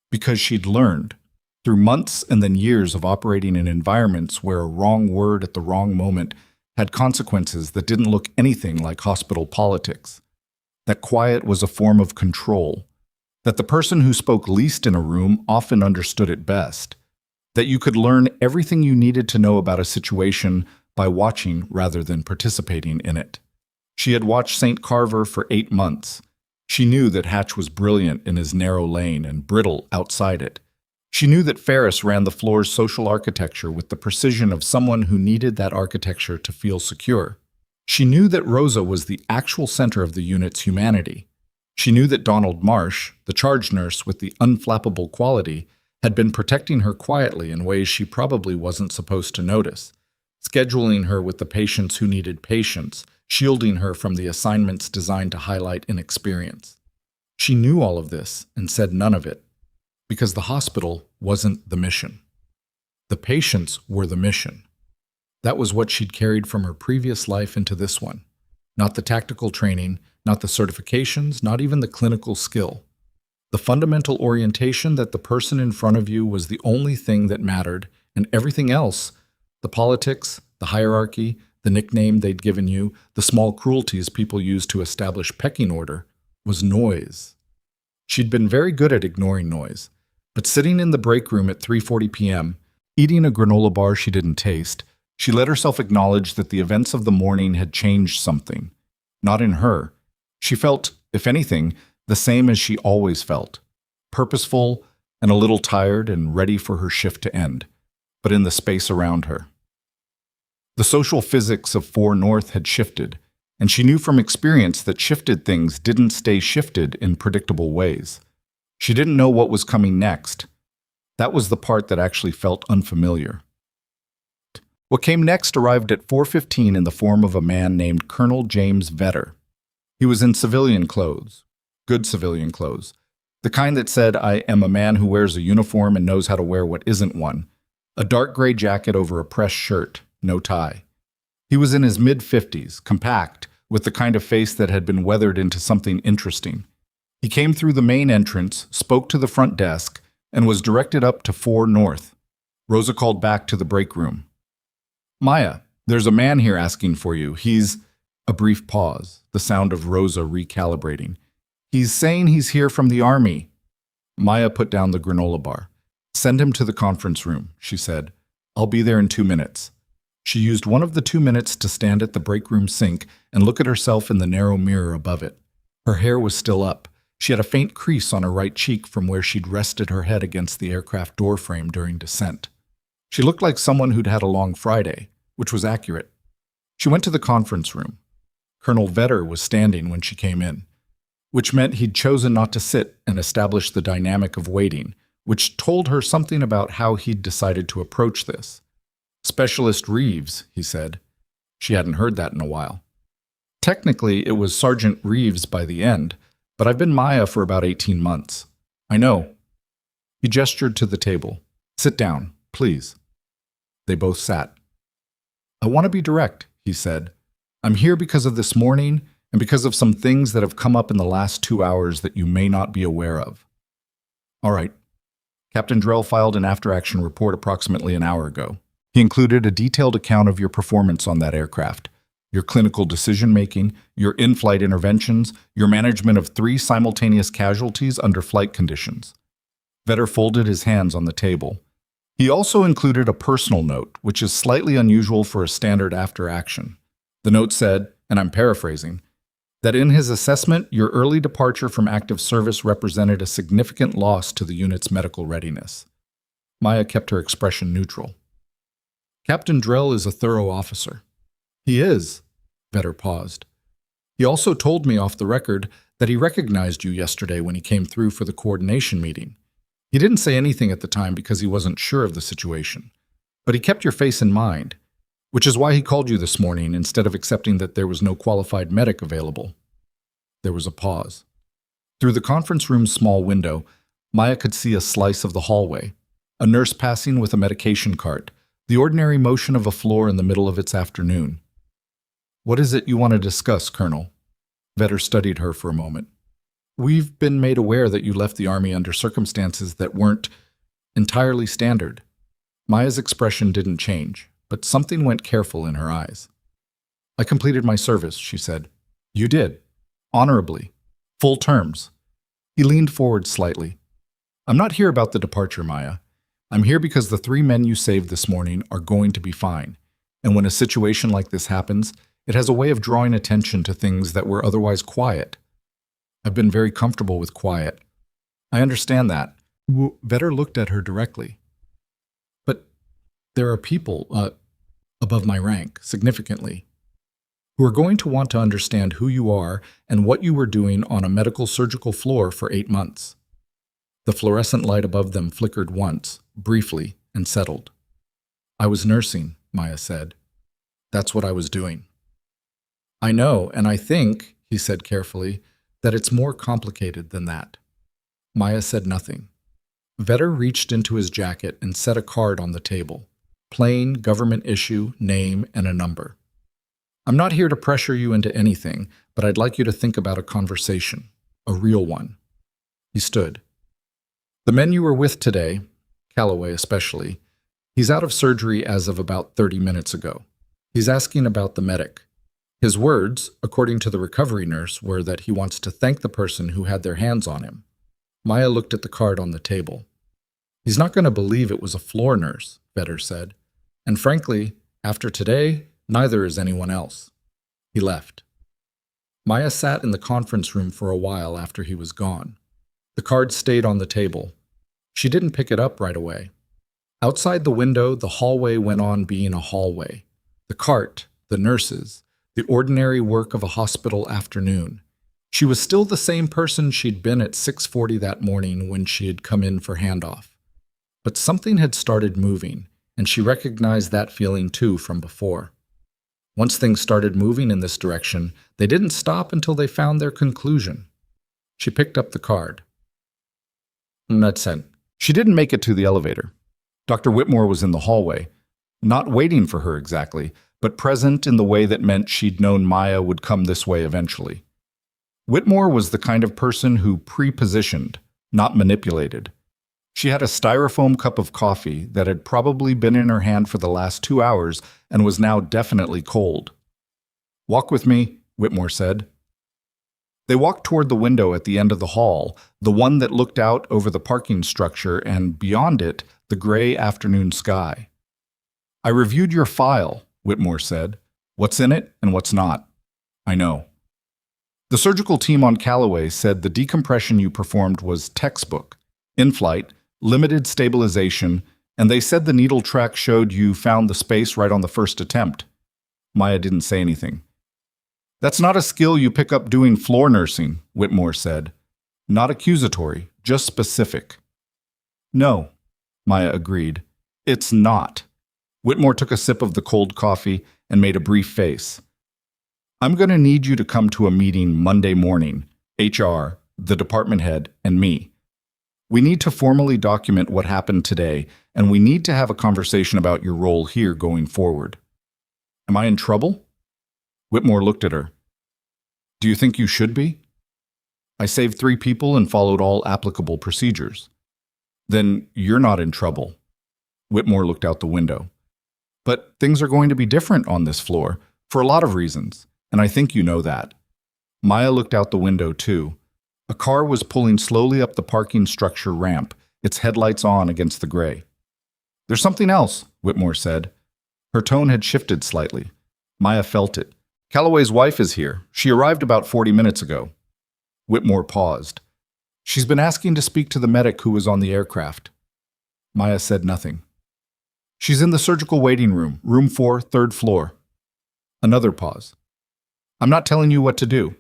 because she'd learned, through months and then years of operating in environments where a wrong word at the wrong moment had consequences that didn't look anything like hospital politics, that quiet was a form of control, that the person who spoke least in a room often understood it best, that you could learn everything you needed to know about a situation by watching rather than participating in it. She had watched St. Carver for 8 months. She knew that Hatch was brilliant in his narrow lane and brittle outside it. She knew that Ferris ran the floor's social architecture with the precision of someone who needed that architecture to feel secure. She knew that Rosa was the actual center of the unit's humanity. She knew that Donald Marsh, the charge nurse with the unflappable quality, had been protecting her quietly in ways she probably wasn't supposed to notice, scheduling her with the patients who needed patience, shielding her from the assignments designed to highlight inexperience. She knew all of this and said none of it, because the hospital wasn't the mission. The patients were the mission. That was what she'd carried from her previous life into this one. Not the tactical training, not the certifications, not even the clinical skill. The fundamental orientation that the person in front of you was the only thing that mattered, and everything else, the politics, the hierarchy, the nickname they'd given you, the small cruelties people used to establish pecking order, was noise. She'd been very good at ignoring noise, but sitting in the break room at 3:40 p.m., eating a granola bar she didn't taste, she let herself acknowledge that the events of the morning had changed something. Not in her. She felt, if anything, the same as she always felt, purposeful and a little tired and ready for her shift to end, but in the space around her. The social physics of 4 North had shifted, and she knew from experience that shifted things didn't stay shifted in predictable ways. She didn't know what was coming next. That was the part that actually felt unfamiliar. What came next arrived at 4:15 in the form of a man named Colonel James Vetter. He was in civilian clothes, good civilian clothes, the kind that said, "I am a man who wears a uniform and knows how to wear what isn't one," a dark gray jacket over a pressed shirt, no tie. He was in his mid-50s, compact, with the kind of face that had been weathered into something interesting. He came through the main entrance, spoke to the front desk, and was directed up to 4 North. Rosa called back to the break room. "Maya, there's a man here asking for you. He's—" A brief pause, the sound of Rosa recalibrating. "He's saying he's here from the army." Maya put down the granola bar. "Send him to the conference room," she said. "I'll be there in 2 minutes." She used one of the 2 minutes to stand at the break room sink and look at herself in the narrow mirror above it. Her hair was still up. She had a faint crease on her right cheek from where she'd rested her head against the aircraft door frame during descent. She looked like someone who'd had a long Friday, which was accurate. She went to the conference room. Colonel Vetter was standing when she came in, which meant he'd chosen not to sit and establish the dynamic of waiting, which told her something about how he'd decided to approach this. "Specialist Reeves," he said. She hadn't heard that in a while. Technically, it was Sergeant Reeves by the end, but I've been Maya for about 18 months. "I know." He gestured to the table. "Sit down, please." They both sat. "I want to be direct," he said. "I'm here because of this morning and because of some things that have come up in the last 2 hours that you may not be aware of." "All right." Captain Drell filed an after-action report approximately an hour ago. He included a detailed account of your performance on that aircraft, your clinical decision-making, your in-flight interventions, your management of 3 simultaneous casualties under flight conditions. Vetter folded his hands on the table. He also included a personal note, which is slightly unusual for a standard after-action. The note said, and I'm paraphrasing, that in his assessment, your early departure from active service represented a significant loss to the unit's medical readiness. Maya kept her expression neutral. "Captain Drell is a thorough officer." "He is." Vetter paused. "He also told me off the record that he recognized you yesterday when he came through for the coordination meeting. He didn't say anything at the time because he wasn't sure of the situation, but he kept your face in mind, which is why he called you this morning instead of accepting that there was no qualified medic available." There was a pause. Through the conference room's small window, Maya could see a slice of the hallway, a nurse passing with a medication cart, the ordinary motion of a floor in the middle of its afternoon. "What is it you want to discuss, Colonel?" Vetter studied her for a moment. "We've been made aware that you left the Army under circumstances that weren't entirely standard." Maya's expression didn't change, but something went careful in her eyes. "I completed my service," she said. "You did. Honorably. Full terms." He leaned forward slightly. "I'm not here about the departure, Maya. I'm here because the 3 men you saved this morning are going to be fine. And when a situation like this happens, it has a way of drawing attention to things that were otherwise quiet. I've been very comfortable with quiet. I understand that." Vetter looked at her directly. "But there are people, above my rank, significantly, who are going to want to understand who you are and what you were doing on a medical surgical floor for 8 months. The fluorescent light above them flickered once, briefly, and settled. "I was nursing," Maya said. That's what I was doing. I know, and I think, he said carefully, that it's more complicated than that. Maya said nothing. Vetter reached into his jacket and set a card on the table. Plain government issue, name, and a number. I'm not here to pressure you into anything, but I'd like you to think about a conversation. A real one. He stood. The men you were with today, Calloway especially, he's out of surgery as of about 30 minutes ago. He's asking about the medic. His words, according to the recovery nurse, were that he wants to thank the person who had their hands on him. Maya looked at the card on the table. He's not going to believe it was a floor nurse, Vetter said. And frankly, after today, neither is anyone else. He left. Maya sat in the conference room for a while after he was gone. The card stayed on the table. She didn't pick it up right away. Outside the window, the hallway went on being a hallway. The cart, the nurses, the ordinary work of a hospital afternoon. She was still the same person she'd been at 6:40 that morning when she had come in for handoff. But something had started moving, and she recognized that feeling too from before. Once things started moving in this direction, they didn't stop until they found their conclusion. She picked up the card. That's it. She didn't make it to the elevator. Dr. Whitmore was in the hallway, not waiting for her exactly, but present in the way that meant she'd known Maya would come this way eventually. Whitmore was the kind of person who pre-positioned, not manipulated. She had a styrofoam cup of coffee that had probably been in her hand for the last 2 hours and was now definitely cold. "Walk with me," Whitmore said. They walked toward the window at the end of the hall, the one that looked out over the parking structure and, beyond it, the gray afternoon sky. "I reviewed your file," Whitmore said. "What's in it and what's not. I know. The surgical team on Calloway said the decompression you performed was textbook, in-flight, limited stabilization, and they said the needle track showed you found the space right on the first attempt." Maya didn't say anything. "That's not a skill you pick up doing floor nursing," Whitmore said. "Not accusatory, just specific." "No," Maya agreed. "It's not." Whitmore took a sip of the cold coffee and made a brief face. "I'm going to need you to come to a meeting Monday morning, HR, the department head, and me. We need to formally document what happened today, and we need to have a conversation about your role here going forward." "Am I in trouble?" Whitmore looked at her. "Do you think you should be?" "I saved 3 people and followed all applicable procedures." "Then you're not in trouble." Whitmore looked out the window. "But things are going to be different on this floor, for a lot of reasons, and I think you know that." Maya looked out the window too. A car was pulling slowly up the parking structure ramp, its headlights on against the gray. "There's something else," Whitmore said. Her tone had shifted slightly. Maya felt it. "Calloway's wife is here. She arrived about 40 minutes ago." Whitmore paused. "She's been asking to speak to the medic who was on the aircraft." Maya said nothing. "She's in the surgical waiting room, room 4, 3rd floor." Another pause. "I'm not telling you what to do.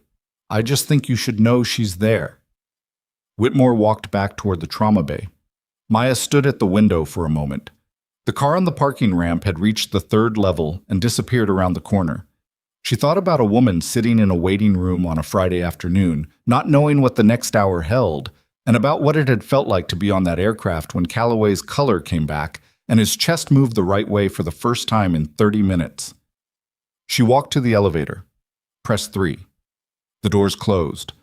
I just think you should know she's there." Whitmore walked back toward the trauma bay. Maya stood at the window for a moment. The car on the parking ramp had reached the 3rd level and disappeared around the corner. She thought about a woman sitting in a waiting room on a Friday afternoon, not knowing what the next hour held, and about what it had felt like to be on that aircraft when Calloway's color came back and his chest moved the right way for the first time in 30 minutes. She walked to the elevator. Press 3. The doors closed.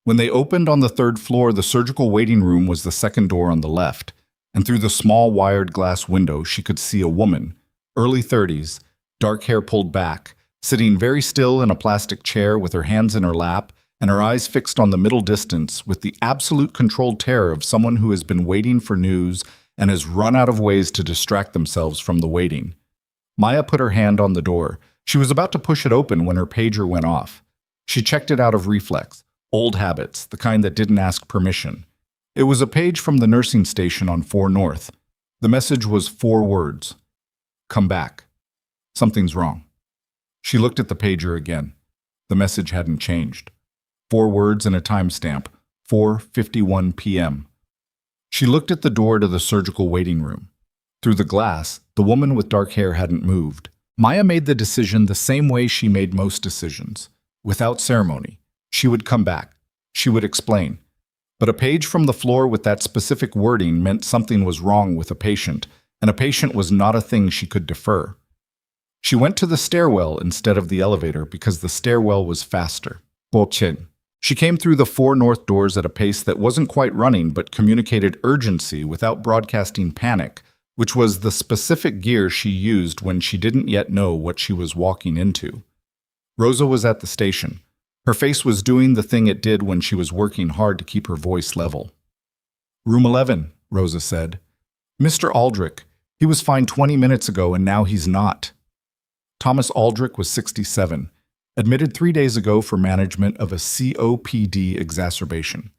When they opened on the 3rd floor, the surgical waiting room was the 2nd door on the left, and through the small wired glass window she could see a woman, early 30s, dark hair pulled back, sitting very still in a plastic chair with her hands in her lap and her eyes fixed on the middle distance with the absolute controlled terror of someone who has been waiting for news and has run out of ways to distract themselves from the waiting. Maya put her hand on the door. She was about to push it open when her pager went off. She checked it out of reflex, old habits, the kind that didn't ask permission. It was a page from the nursing station on 4 North. The message was 4 words. "Come back. Something's wrong." She looked at the pager again. The message hadn't changed. 4 words and a timestamp, 4:51 p.m. She looked at the door to the surgical waiting room. Through the glass, the woman with dark hair hadn't moved. Maya made the decision the same way she made most decisions, without ceremony. She would come back. She would explain. But a page from the floor with that specific wording meant something was wrong with a patient, and a patient was not a thing she could defer. She went to the stairwell instead of the elevator because the stairwell was faster. Bolchen. She came through the 4 north doors at a pace that wasn't quite running but communicated urgency without broadcasting panic, which was the specific gear she used when she didn't yet know what she was walking into. Rosa was at the station. Her face was doing the thing it did when she was working hard to keep her voice level. "Room 11, Rosa said. "Mr. Aldrich. He was fine 20 minutes ago and now he's not." Thomas Aldrich was 67, admitted 3 days ago for management of a COPD exacerbation.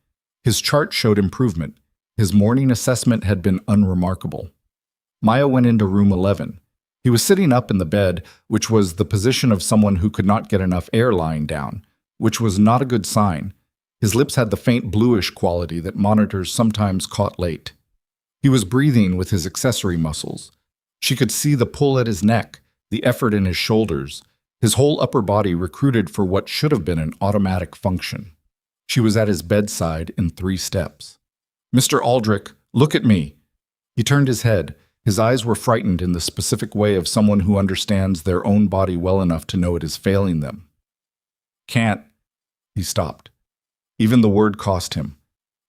His chart showed improvement. His morning assessment had been unremarkable. Maya went into room 11. He was sitting up in the bed, which was the position of someone who could not get enough air lying down, which was not a good sign. His lips had the faint bluish quality that monitors sometimes caught late. He was breathing with his accessory muscles. She could see the pull at his neck, the effort in his shoulders, his whole upper body recruited for what should have been an automatic function. She was at his bedside in 3 steps. "Mr. Aldrich, look at me." He turned his head. His eyes were frightened in the specific way of someone who understands their own body well enough to know it is failing them. "Can't." He stopped. Even the word cost him.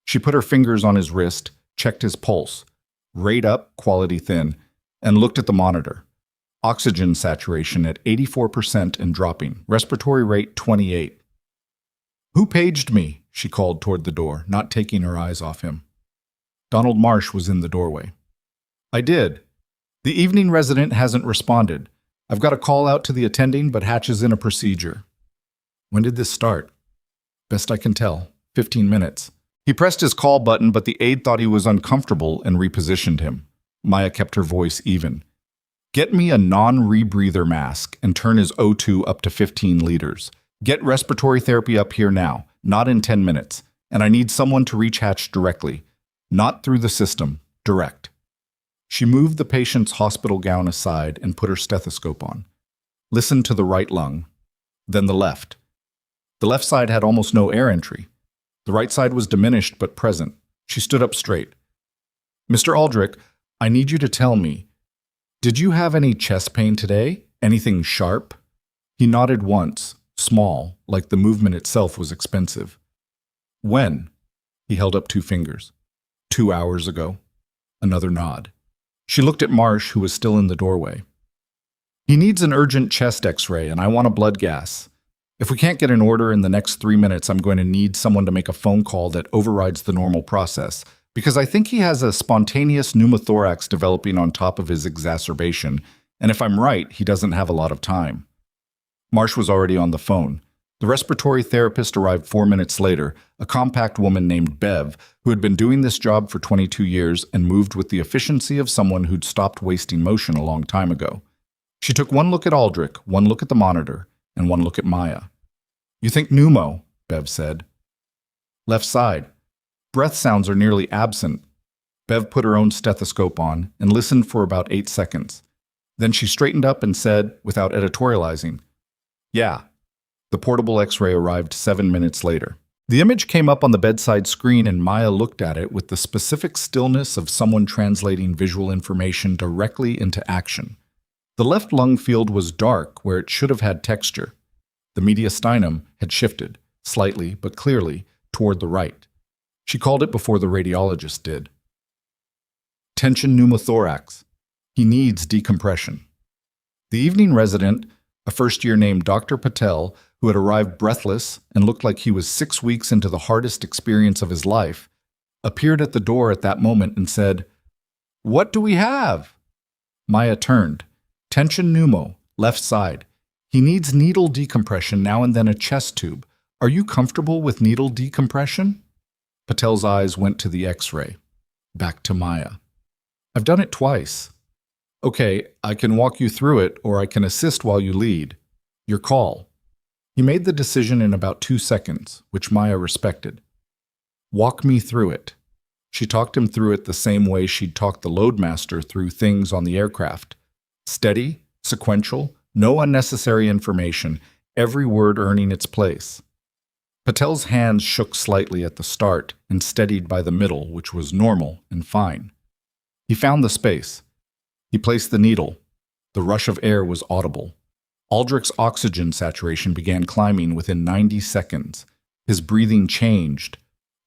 She put her fingers on his wrist, checked his pulse, rate up, quality thin, and looked at the monitor. Oxygen saturation at 84% and dropping. Respiratory rate 28. "Who paged me?" she called toward the door, not taking her eyes off him. Donald Marsh was in the doorway. "I did. The evening resident hasn't responded. I've got a call out to the attending, but Hatch is in a procedure." "When did this start?" "Best I can tell, 15 minutes. He pressed his call button, but the aide thought he was uncomfortable and repositioned him. Maya kept her voice even. "Get me a non-rebreather mask and turn his O2 up to 15 liters. Get respiratory therapy up here now, not in 10 minutes. And I need someone to reach Hatch directly. Not through the system, direct." She moved the patient's hospital gown aside and put her stethoscope on. Listened to the right lung, then the left. The left side had almost no air entry. The right side was diminished but present. She stood up straight. "Mr. Aldrich, I need you to tell me, did you have any chest pain today? Anything sharp?" He nodded once, small, like the movement itself was expensive. "When?" He held up 2 fingers. 2 hours ago." Another nod. She looked at Marsh, who was still in the doorway. "He needs an urgent chest x-ray, and I want a blood gas. If we can't get an order in the next 3 minutes, I'm going to need someone to make a phone call that overrides the normal process, because I think he has a spontaneous pneumothorax developing on top of his exacerbation, and if I'm right, he doesn't have a lot of time." Marsh was already on the phone. The respiratory therapist arrived 4 minutes later, a compact woman named Bev, who had been doing this job for 22 years and moved with the efficiency of someone who'd stopped wasting motion a long time ago. She took one look at Aldrich, one look at the monitor, and one look at Maya. "You think pneumo," Bev said. "Left side. Breath sounds are nearly absent." Bev put her own stethoscope on and listened for about 8 seconds. Then she straightened up and said, without editorializing, "Yeah." The portable x-ray arrived 7 minutes later. The image came up on the bedside screen and Maya looked at it with the specific stillness of someone translating visual information directly into action. The left lung field was dark where it should have had texture. The mediastinum had shifted, slightly but clearly, toward the right. She called it before the radiologist did. "Tension pneumothorax. He needs decompression." The evening resident, a first-year named Dr. Patel, who had arrived breathless and looked like he was 6 weeks into the hardest experience of his life, appeared at the door at that moment and said, "What do we have?" Maya turned. "Tension pneumo, left side. He needs needle decompression now and then a chest tube. Are you comfortable with needle decompression?" Patel's eyes went to the x-ray. Back to Maya. "I've done it twice." "Okay, I can walk you through it or I can assist while you lead. Your call." He made the decision in about 2 seconds, which Maya respected. "Walk me through it." She talked him through it the same way she'd talked the loadmaster through things on the aircraft. Steady, Sequential, no unnecessary information, every word earning its place. Patel's hands shook slightly at the start and steadied by the middle, which was normal and fine. He found the space. He placed the needle. The rush of air was audible. Aldrich's oxygen saturation began climbing within 90 seconds. His breathing changed.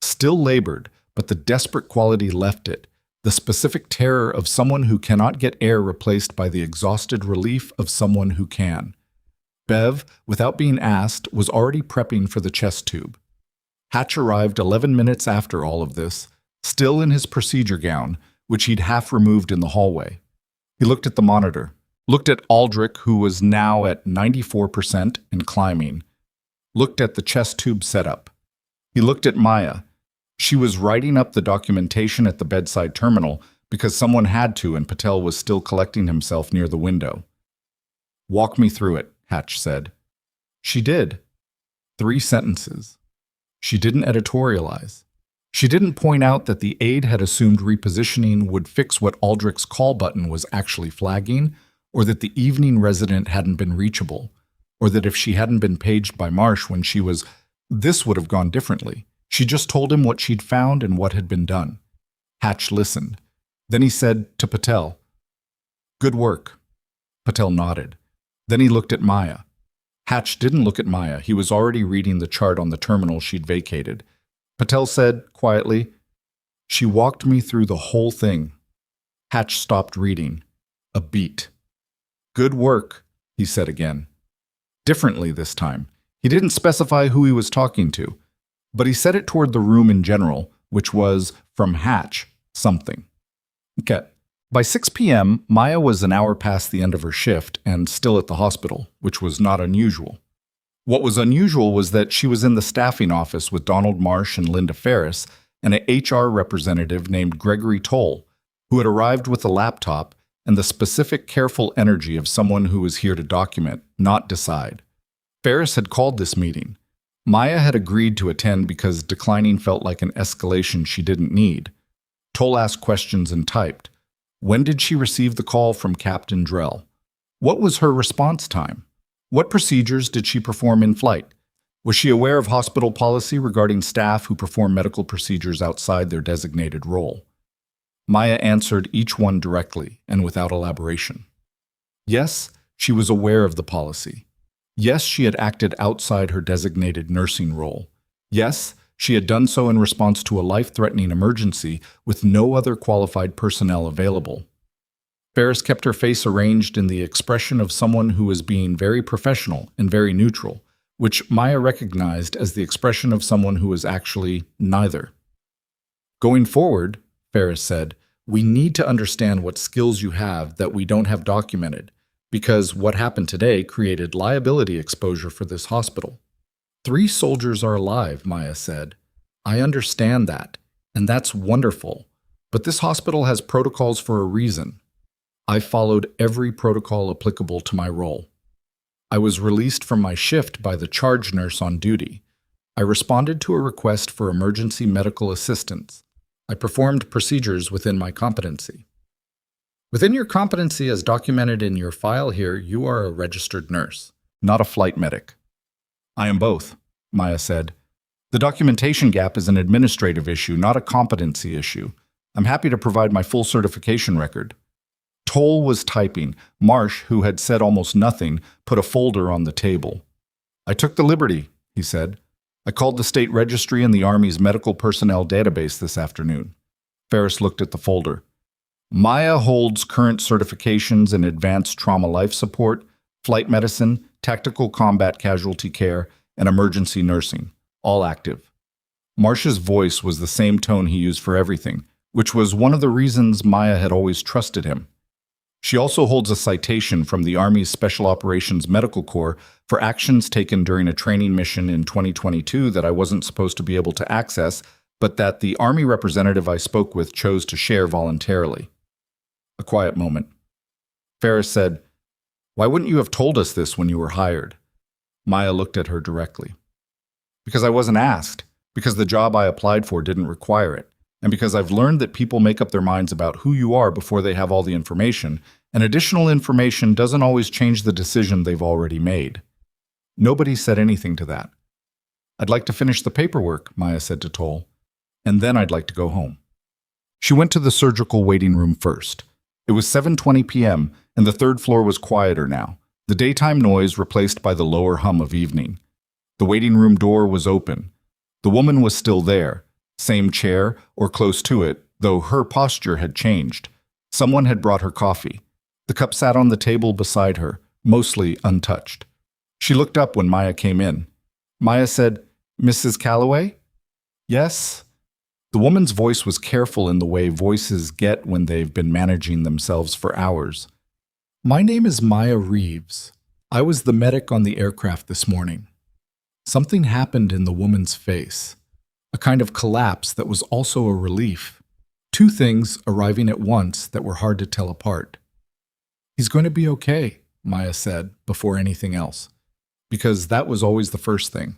Still labored, but the desperate quality left it, the specific terror of someone who cannot get air replaced by the exhausted relief of someone who can. Bev, without being asked, was already prepping for the chest tube. Hatch arrived 11 minutes after all of this, still in his procedure gown, which he'd half removed in the hallway. He looked at the monitor, looked at Aldrich, who was now at 94% and climbing, looked at the chest tube setup. He looked at Maya. She was writing up the documentation at the bedside terminal because someone had to, and Patel was still collecting himself near the window. "Walk me through it," Hatch said. She did. 3 sentences. She didn't editorialize. She didn't point out that the aide had assumed repositioning would fix what Aldrich's call button was actually flagging, or that the evening resident hadn't been reachable, or that if she hadn't been paged by Marsh when she was, this would have gone differently. She just told him what she'd found and what had been done. Hatch listened. Then he said to Patel, "Good work." Patel nodded. Then he looked at Maya. Hatch didn't look at Maya. He was already reading the chart on the terminal she'd vacated. Patel said, quietly, "She walked me through the whole thing." Hatch stopped reading. A beat. "Good work," he said again. Differently this time. He didn't specify who he was talking to, but he said it toward the room in general, which was, from Hatch, something. Okay. By 6 p.m., Maya was an hour past the end of her shift and still at the hospital, which was not unusual. What was unusual was that she was in the staffing office with Donald Marsh and Linda Ferris and an HR representative named Gregory Toll, who had arrived with a laptop and the specific careful energy of someone who was here to document, not decide. Ferris had called this meeting. Maya had agreed to attend because declining felt like an escalation she didn't need. Toll asked questions and typed. When did she receive the call from Captain Drell? What was her response time? What procedures did she perform in flight? Was she aware of hospital policy regarding staff who perform medical procedures outside their designated role? Maya answered each one directly and without elaboration. Yes, she was aware of the policy. Yes, she had acted outside her designated nursing role. Yes, she had done so in response to a life-threatening emergency with no other qualified personnel available. Ferris kept her face arranged in the expression of someone who was being very professional and very neutral, which Maya recognized as the expression of someone who was actually neither. Going forward, Ferris said, we need to understand what skills you have that we don't have documented, because what happened today created liability exposure for this hospital. 3 soldiers are alive, Maya said. I understand that, and that's wonderful, but this hospital has protocols for a reason. I followed every protocol applicable to my role. I was released from my shift by the charge nurse on duty. I responded to a request for emergency medical assistance. I performed procedures within my competency. Within your competency as documented in your file here, you are a registered nurse, not a flight medic. I am both, Maya said. The documentation gap is an administrative issue, not a competency issue. I'm happy to provide my full certification record. Toll was typing. Marsh, who had said almost nothing, put a folder on the table. I took the liberty, he said. I called the state registry and the Army's medical personnel database this afternoon. Ferris looked at the folder. Maya holds current certifications in advanced trauma life support, flight medicine, tactical combat casualty care, and emergency nursing, all active. Marsh's voice was the same tone he used for everything, which was one of the reasons Maya had always trusted him. She also holds a citation from the Army's Special Operations Medical Corps for actions taken during a training mission in 2022 that I wasn't supposed to be able to access, but that the Army representative I spoke with chose to share voluntarily. A quiet moment. Ferris said, Why wouldn't you have told us this when you were hired? Maya looked at her directly. Because I wasn't asked. Because the job I applied for didn't require it. And because I've learned that people make up their minds about who you are before they have all the information, and additional information doesn't always change the decision they've already made. Nobody said anything to that. I'd like to finish the paperwork, Maya said to Toll, and then I'd like to go home. She went to the surgical waiting room first. It was 7:20 p.m., and the third floor was quieter now, the daytime noise replaced by the lower hum of evening. The waiting room door was open. The woman was still there, same chair or close to it, though her posture had changed. Someone had brought her coffee. The cup sat on the table beside her, mostly untouched. She looked up when Maya came in. Maya said, "Mrs. Calloway?" "Yes." The woman's voice was careful in the way voices get when they've been managing themselves for hours. "My name is Maya Reeves. I was the medic on the aircraft this morning." Something happened in the woman's face, a kind of collapse that was also a relief. Two things arriving at once that were hard to tell apart. "He's going to be okay," Maya said, before anything else, because that was always the first thing.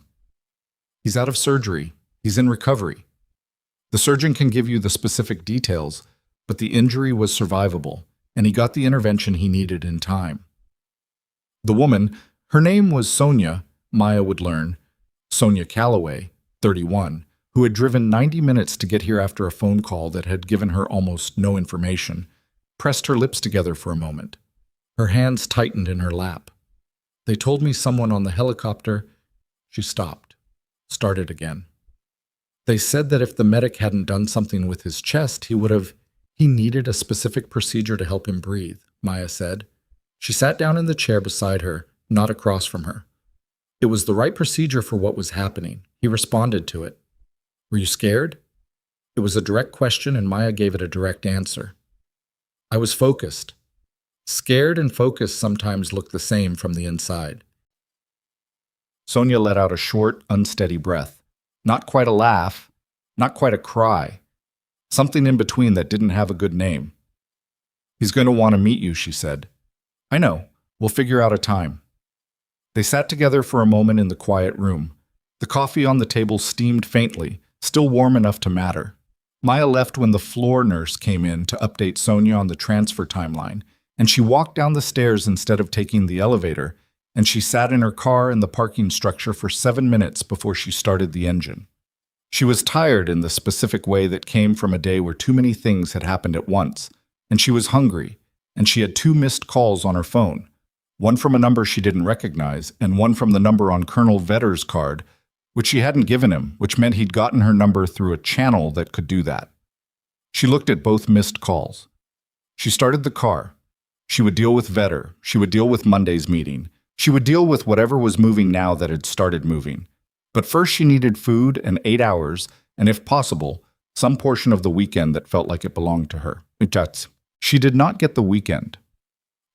"He's out of surgery. He's in recovery. The surgeon can give you the specific details, but the injury was survivable, and he got the intervention he needed in time." The woman, her name was Sonia, Maya would learn, Sonia Calloway, 31, who had driven 90 minutes to get here after a phone call that had given her almost no information, pressed her lips together for a moment. Her hands tightened in her lap. "They told me someone on the helicopter." She stopped, started again. "They said that if the medic hadn't done something with his chest, he needed a specific procedure to help him breathe," Maya said. She sat down in the chair beside her, not across from her. "It was the right procedure for what was happening. He responded to it." "Were you scared?" It was a direct question, and Maya gave it a direct answer. "I was focused." Scared and focused sometimes look the same from the inside. Sonia let out a short, unsteady breath. Not quite a laugh, not quite a cry. Something in between that didn't have a good name. "He's going to want to meet you," she said. "I know. We'll figure out a time." They sat together for a moment in the quiet room. The coffee on the table steamed faintly, still warm enough to matter. Maya left when the floor nurse came in to update Sonia on the transfer timeline, and she walked down the stairs instead of taking the elevator, and she sat in her car in the parking structure for 7 minutes before she started the engine. She was tired in the specific way that came from a day where too many things had happened at once, and she was hungry, and she had 2 missed calls on her phone, one from a number she didn't recognize, and one from the number on Colonel Vetter's card, which she hadn't given him, which meant he'd gotten her number through a channel that could do that. She looked at both missed calls. She started the car. She would deal with Vetter. She would deal with Monday's meeting. She would deal with whatever was moving now that had started moving. But first she needed food and 8 hours, and if possible, some portion of the weekend that felt like it belonged to her. She did not get the weekend.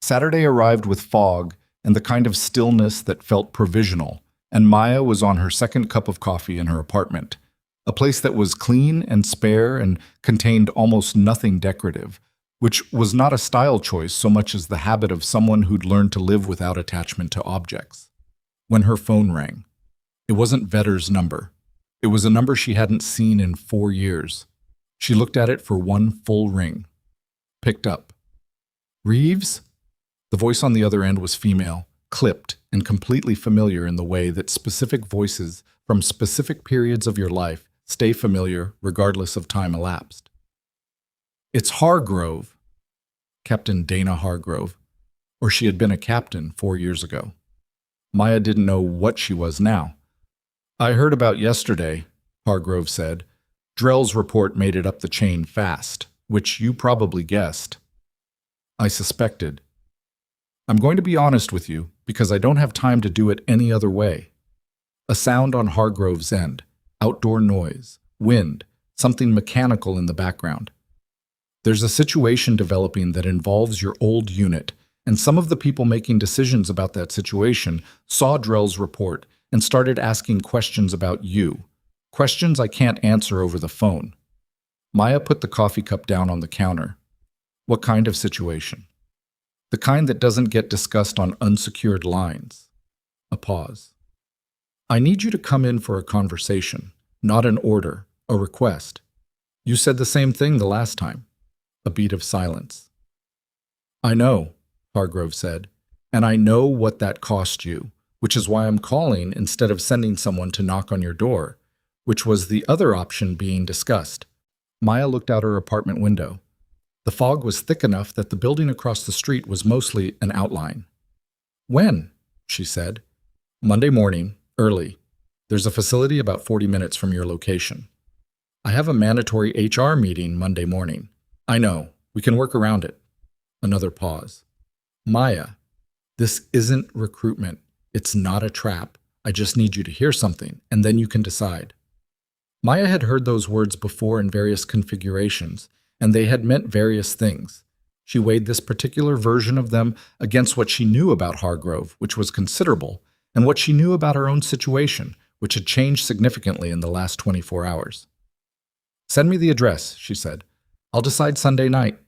Saturday arrived with fog and the kind of stillness that felt provisional, and Maya was on her second cup of coffee in her apartment, a place that was clean and spare and contained almost nothing decorative, which was not a style choice so much as the habit of someone who'd learned to live without attachment to objects. When her phone rang, it wasn't Vetter's number. It was a number she hadn't seen in 4 years. She looked at it for one full ring. Picked up. "Reeves?" The voice on the other end was female, clipped, and completely familiar in the way that specific voices from specific periods of your life stay familiar regardless of time elapsed. "It's Hargrove." Captain Dana Hargrove. Or she had been a captain 4 years ago. Maya didn't know what she was now. "I heard about yesterday," Hargrove said. "Drell's report made it up the chain fast, which you probably guessed." "I suspected." "I'm going to be honest with you, because I don't have time to do it any other way." A sound on Hargrove's end, outdoor noise, wind, something mechanical in the background. "There's a situation developing that involves your old unit, and some of the people making decisions about that situation saw Drell's report and started asking questions about you, questions I can't answer over the phone." Maya put the coffee cup down on the counter. "What kind of situation?" "The kind that doesn't get discussed on unsecured lines." A pause. "I need you to come in for a conversation, not an order, a request. You said the same thing the last time. A beat of silence. I know, Hargrove said, and I know what that cost you, which is why I'm calling instead of sending someone to knock on your door, which was the other option being discussed. Maya looked out her apartment window. The fog was thick enough that the building across the street was mostly an outline. When? She said. Monday morning, early. There's a facility about 40 minutes from your location. I have a mandatory HR meeting Monday morning. I know. We can work around it. Another pause. Maya, this isn't recruitment. It's not a trap. I just need you to hear something, and then you can decide. Maya had heard those words before in various configurations, and they had meant various things. She weighed this particular version of them against what she knew about Hargrove, which was considerable, and what she knew about her own situation, which had changed significantly in the last 24 hours. Send me the address, she said. I'll decide Sunday night.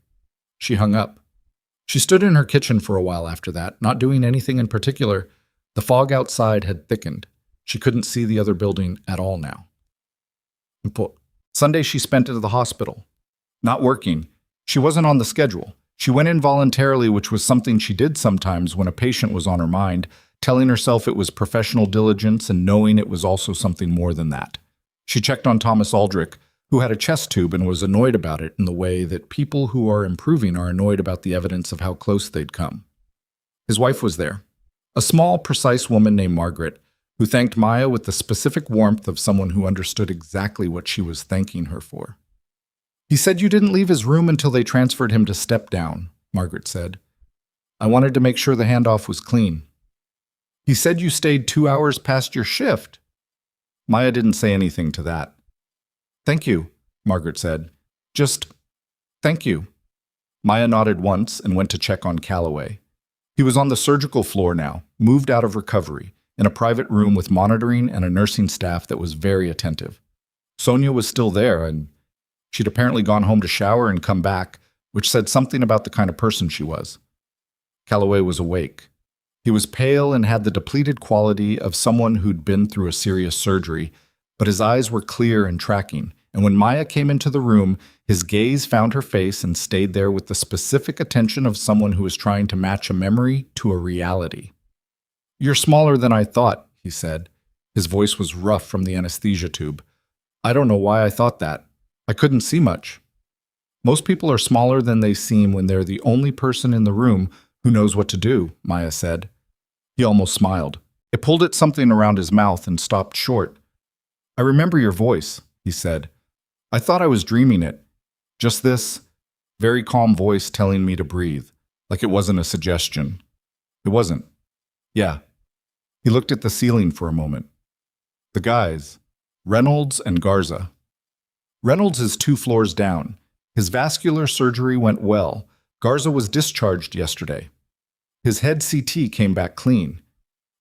She hung up. She stood in her kitchen for a while after that, not doing anything in particular. The fog outside had thickened. She couldn't see the other building at all now. Sunday she spent at the hospital. Not working. She wasn't on the schedule. She went in voluntarily, which was something she did sometimes when a patient was on her mind, telling herself it was professional diligence and knowing it was also something more than that. She checked on Thomas Aldrich, who had a chest tube and was annoyed about it in the way that people who are improving are annoyed about the evidence of how close they'd come. His wife was there, a small, precise woman named Margaret, who thanked Maya with the specific warmth of someone who understood exactly what she was thanking her for. He said you didn't leave his room until they transferred him to step down, Margaret said. I wanted to make sure the handoff was clean. He said you stayed 2 hours past your shift. Maya didn't say anything to that. Thank you, Margaret said. Just, thank you. Maya nodded once and went to check on Calloway. He was on the surgical floor now, moved out of recovery, in a private room with monitoring and a nursing staff that was very attentive. Sonia was still there, and she'd apparently gone home to shower and come back, which said something about the kind of person she was. Calloway was awake. He was pale and had the depleted quality of someone who'd been through a serious surgery, but his eyes were clear and tracking, and when Maya came into the room, his gaze found her face and stayed there with the specific attention of someone who was trying to match a memory to a reality. You're smaller than I thought, he said. His voice was rough from the anesthesia tube. I don't know why I thought that. I couldn't see much. Most people are smaller than they seem when they're the only person in the room who knows what to do, Maya said. He almost smiled. It pulled at something around his mouth and stopped short. I remember your voice, he said. I thought I was dreaming it. Just this very calm voice telling me to breathe, like it wasn't a suggestion. It wasn't. Yeah. He looked at the ceiling for a moment. The guys, Reynolds and Garza. Reynolds is 2 floors down. His vascular surgery went well. Garza was discharged yesterday. His head CT came back clean.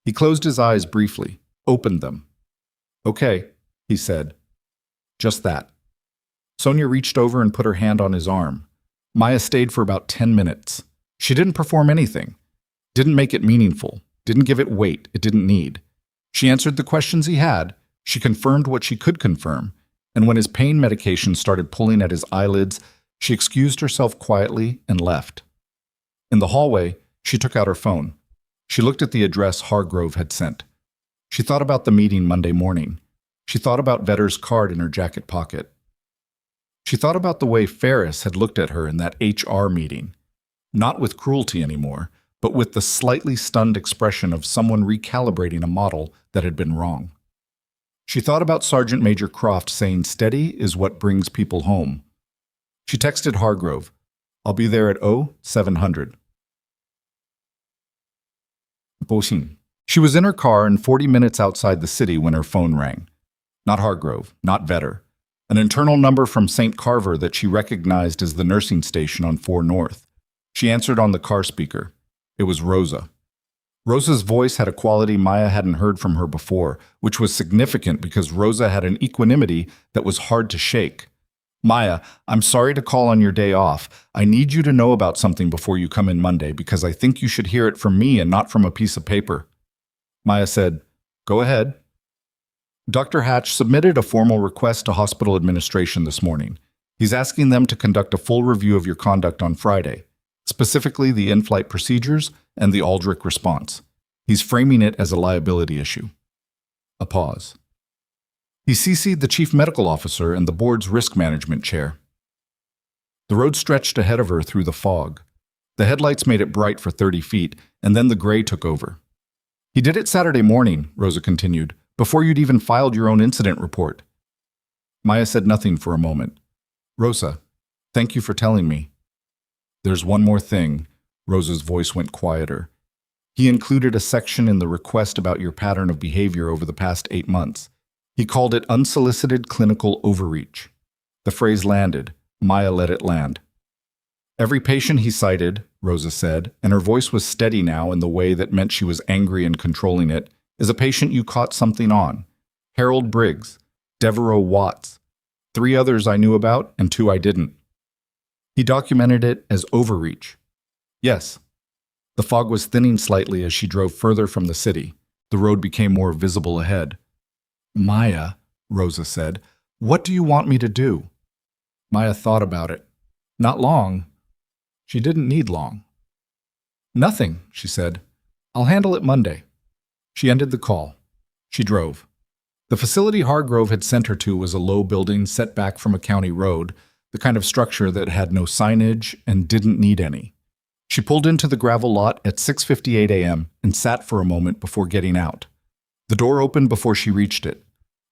He closed his eyes briefly, opened them. Okay, he said. Just that. Sonia reached over and put her hand on his arm. Maya stayed for about 10 minutes. She didn't perform anything. Didn't make it meaningful. Didn't give it weight it didn't need. She answered the questions he had. She confirmed what she could confirm. And when his pain medication started pulling at his eyelids, she excused herself quietly and left. In the hallway, she took out her phone. She looked at the address Hargrove had sent. She thought about the meeting Monday morning. She thought about Vedder's card in her jacket pocket. She thought about the way Ferris had looked at her in that HR meeting, not with cruelty anymore, but with the slightly stunned expression of someone recalibrating a model that had been wrong. She thought about Sergeant Major Croft saying steady is what brings people home. She texted Hargrove, I'll be there at 0700. She was in her car and 40 minutes outside the city when her phone rang. Not Hargrove, not Vedder. An internal number from St. Carver that she recognized as the nursing station on 4 North. She answered on the car speaker. It was Rosa. Rosa's voice had a quality Maya hadn't heard from her before, which was significant because Rosa had an equanimity that was hard to shake. Maya, I'm sorry to call on your day off. I need you to know about something before you come in Monday because I think you should hear it from me and not from a piece of paper. Maya said, Go ahead. Dr. Hatch submitted a formal request to hospital administration this morning. He's asking them to conduct a full review of your conduct on Friday, specifically the in-flight procedures and the Aldrich response. He's framing it as a liability issue. A pause. He CC'd the chief medical officer and the board's risk management chair. The road stretched ahead of her through the fog. The headlights made it bright for 30 feet, and then the gray took over. He did it Saturday morning, Rosa continued, before you'd even filed your own incident report. Maya said nothing for a moment. Rosa, thank you for telling me. There's one more thing. Rosa's voice went quieter. He included a section in the request about your pattern of behavior over the past 8 months. He called it unsolicited clinical overreach. The phrase landed. Maya let it land. Every patient he cited, Rosa said, and her voice was steady now in the way that meant she was angry and controlling it, is a patient you caught something on. Harold Briggs, Devereaux Watts, 3 others I knew about and 2 I didn't. He documented it as overreach. Yes. The fog was thinning slightly as she drove further from the city. The road became more visible ahead. Maya, Rosa said, what do you want me to do? Maya thought about it. Not long. She didn't need long. Nothing, she said. I'll handle it Monday. She ended the call. She drove. The facility Hargrove had sent her to was a low building set back from a county road, the kind of structure that had no signage and didn't need any. She pulled into the gravel lot at 6:58 a.m. and sat for a moment before getting out. The door opened before she reached it.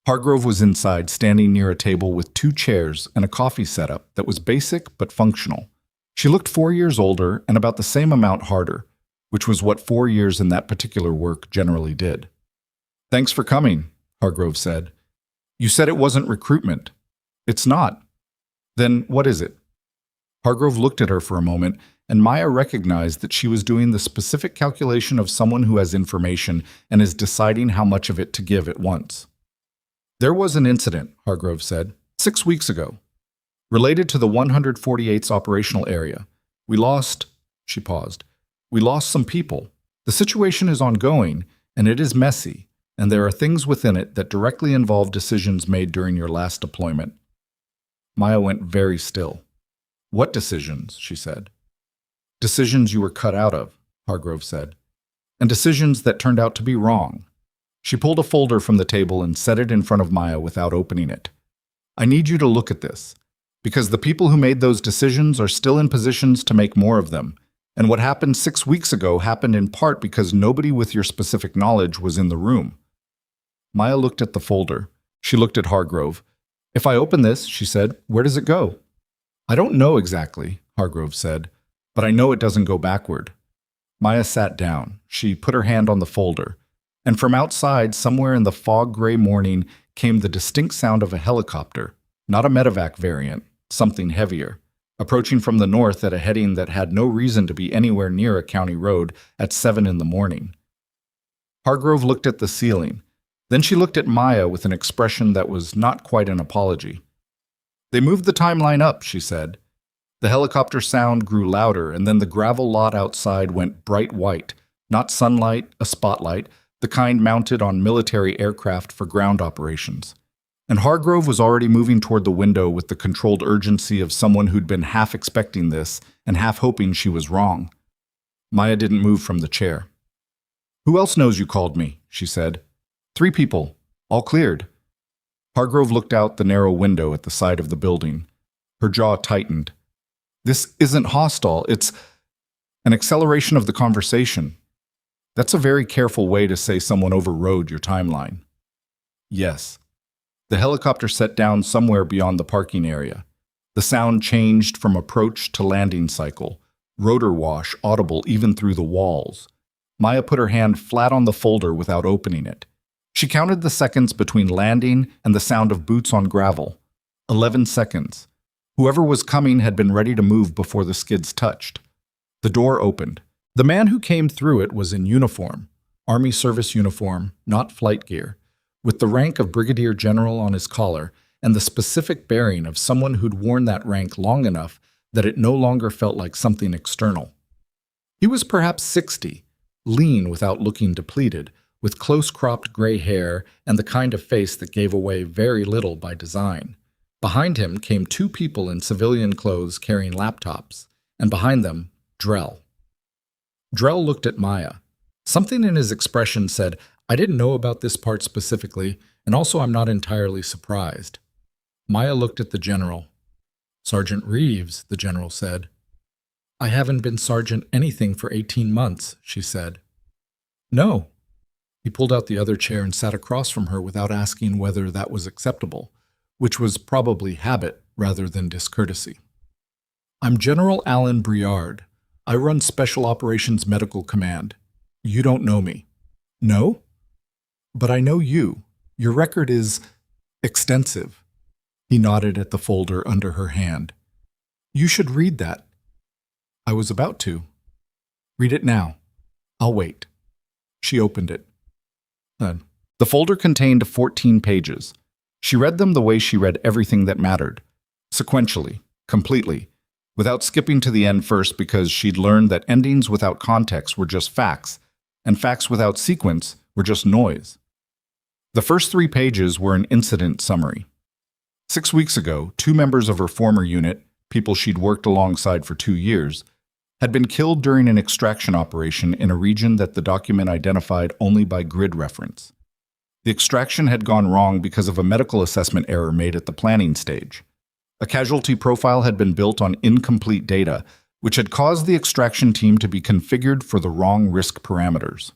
Hargrove was inside, standing near a table with 2 chairs and a coffee setup that was basic but functional. She looked 4 years older and about the same amount harder, which was what 4 years in that particular work generally did. Thanks for coming, Hargrove said. You said it wasn't recruitment. It's not. Then what is it? Hargrove looked at her for a moment, and Maya recognized that she was doing the specific calculation of someone who has information and is deciding how much of it to give at once. There was an incident, Hargrove said, 6 weeks ago, related to the 148th's operational area. She paused. We lost some people. The situation is ongoing, and it is messy, and there are things within it that directly involve decisions made during your last deployment. Maya went very still. What decisions? She said. Decisions you were cut out of, Hargrove said, and decisions that turned out to be wrong. She pulled a folder from the table and set it in front of Maya without opening it. I need you to look at this, because the people who made those decisions are still in positions to make more of them, and what happened 6 weeks ago happened in part because nobody with your specific knowledge was in the room. Maya looked at the folder. She looked at Hargrove. If I open this, she said, where does it go? I don't know exactly, Hargrove said, but I know it doesn't go backward. Maya sat down. She put her hand on the folder. And from outside, somewhere in the fog-gray morning, came the distinct sound of a helicopter, not a medevac variant, something heavier, approaching from the north at a heading that had no reason to be anywhere near a county road at 7 in the morning. Hargrove looked at the ceiling. Then she looked at Maya with an expression that was not quite an apology. They moved the timeline up, she said. The helicopter sound grew louder, and then the gravel lot outside went bright white, not sunlight, a spotlight, the kind mounted on military aircraft for ground operations. And Hargrove was already moving toward the window with the controlled urgency of someone who'd been half expecting this and half hoping she was wrong. Maya didn't move from the chair. Who else knows you called me? She said. 3 people. All cleared. Hargrove looked out the narrow window at the side of the building. Her jaw tightened. This isn't hostile. It's an acceleration of the conversation. That's a very careful way to say someone overrode your timeline. Yes. The helicopter set down somewhere beyond the parking area. The sound changed from approach to landing cycle, rotor wash audible even through the walls. Maya put her hand flat on the folder without opening it. She counted the seconds between landing and the sound of boots on gravel. 11 seconds. Whoever was coming had been ready to move before the skids touched. The door opened. The man who came through it was in uniform, Army service uniform, not flight gear, with the rank of Brigadier General on his collar and the specific bearing of someone who'd worn that rank long enough that it no longer felt like something external. He was perhaps 60, lean without looking depleted, with close-cropped gray hair and the kind of face that gave away very little by design. Behind him came two people in civilian clothes carrying laptops, and behind them, Drell. Drell looked at Maya. Something in his expression said, "I didn't know about this part specifically, and also I'm not entirely surprised." Maya looked at the general. "Sergeant Reeves," the general said. "I haven't been sergeant anything for 18 months, she said. "No." He pulled out the other chair and sat across from her without asking whether that was acceptable, which was probably habit rather than discourtesy. "I'm General Alan Briard. I run Special Operations Medical Command. You don't know me." "No? But I know you. Your record is extensive." He nodded at the folder under her hand. "You should read that." "I was about to." "Read it now. I'll wait." She opened it. The folder contained 14 pages. She read them the way she read everything that mattered, sequentially, completely, without skipping to the end first because she'd learned that endings without context were just facts, and facts without sequence were just noise. The first 3 pages were an incident summary. 6 weeks ago, 2 members of her former unit, people she'd worked alongside for 2 years, had been killed during an extraction operation in a region that the document identified only by grid reference. The extraction had gone wrong because of a medical assessment error made at the planning stage. A casualty profile had been built on incomplete data, which had caused the extraction team to be configured for the wrong risk parameters.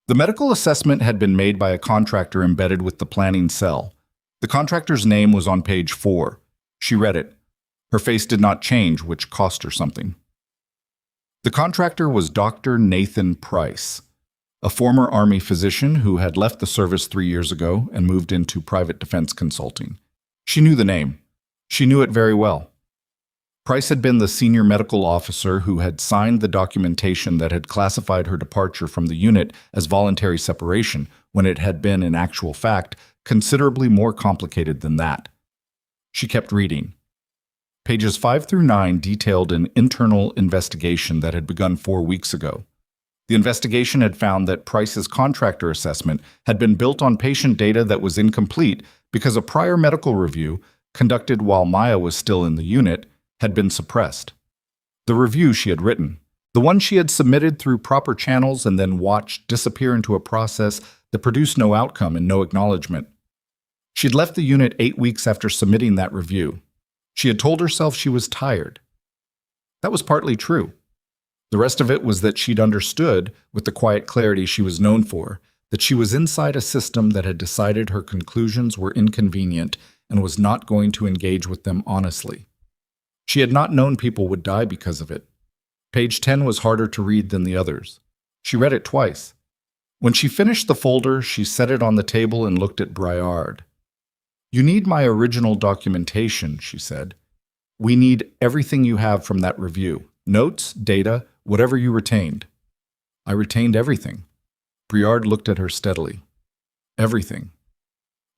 The medical assessment had been made by a contractor embedded with the planning cell. The contractor's name was on page 4. She read it. Her face did not change, which cost her something. The contractor was Dr. Nathan Price, a former Army physician who had left the service 3 years ago and moved into private defense consulting. She knew the name. She knew it very well. Price had been the senior medical officer who had signed the documentation that had classified her departure from the unit as voluntary separation when it had been, in actual fact, considerably more complicated than that. She kept reading. Pages 5 through 9 detailed an internal investigation that had begun 4 weeks ago. The investigation had found that Price's contractor assessment had been built on patient data that was incomplete because a prior medical review, conducted while Maya was still in the unit, had been suppressed. The review she had written, the one she had submitted through proper channels and then watched disappear into a process that produced no outcome and no acknowledgement. She'd left the unit 8 weeks after submitting that review. She had told herself she was tired. That was partly true. The rest of it was that she'd understood, with the quiet clarity she was known for, that she was inside a system that had decided her conclusions were inconvenient and was not going to engage with them honestly. She had not known people would die because of it. Page 10 was harder to read than the others. She read it twice. When she finished the folder, she set it on the table and looked at Briard. "You need my original documentation," she said. "We need everything you have from that review. Notes, data, whatever you retained." "I retained everything." Briard looked at her steadily. "Everything."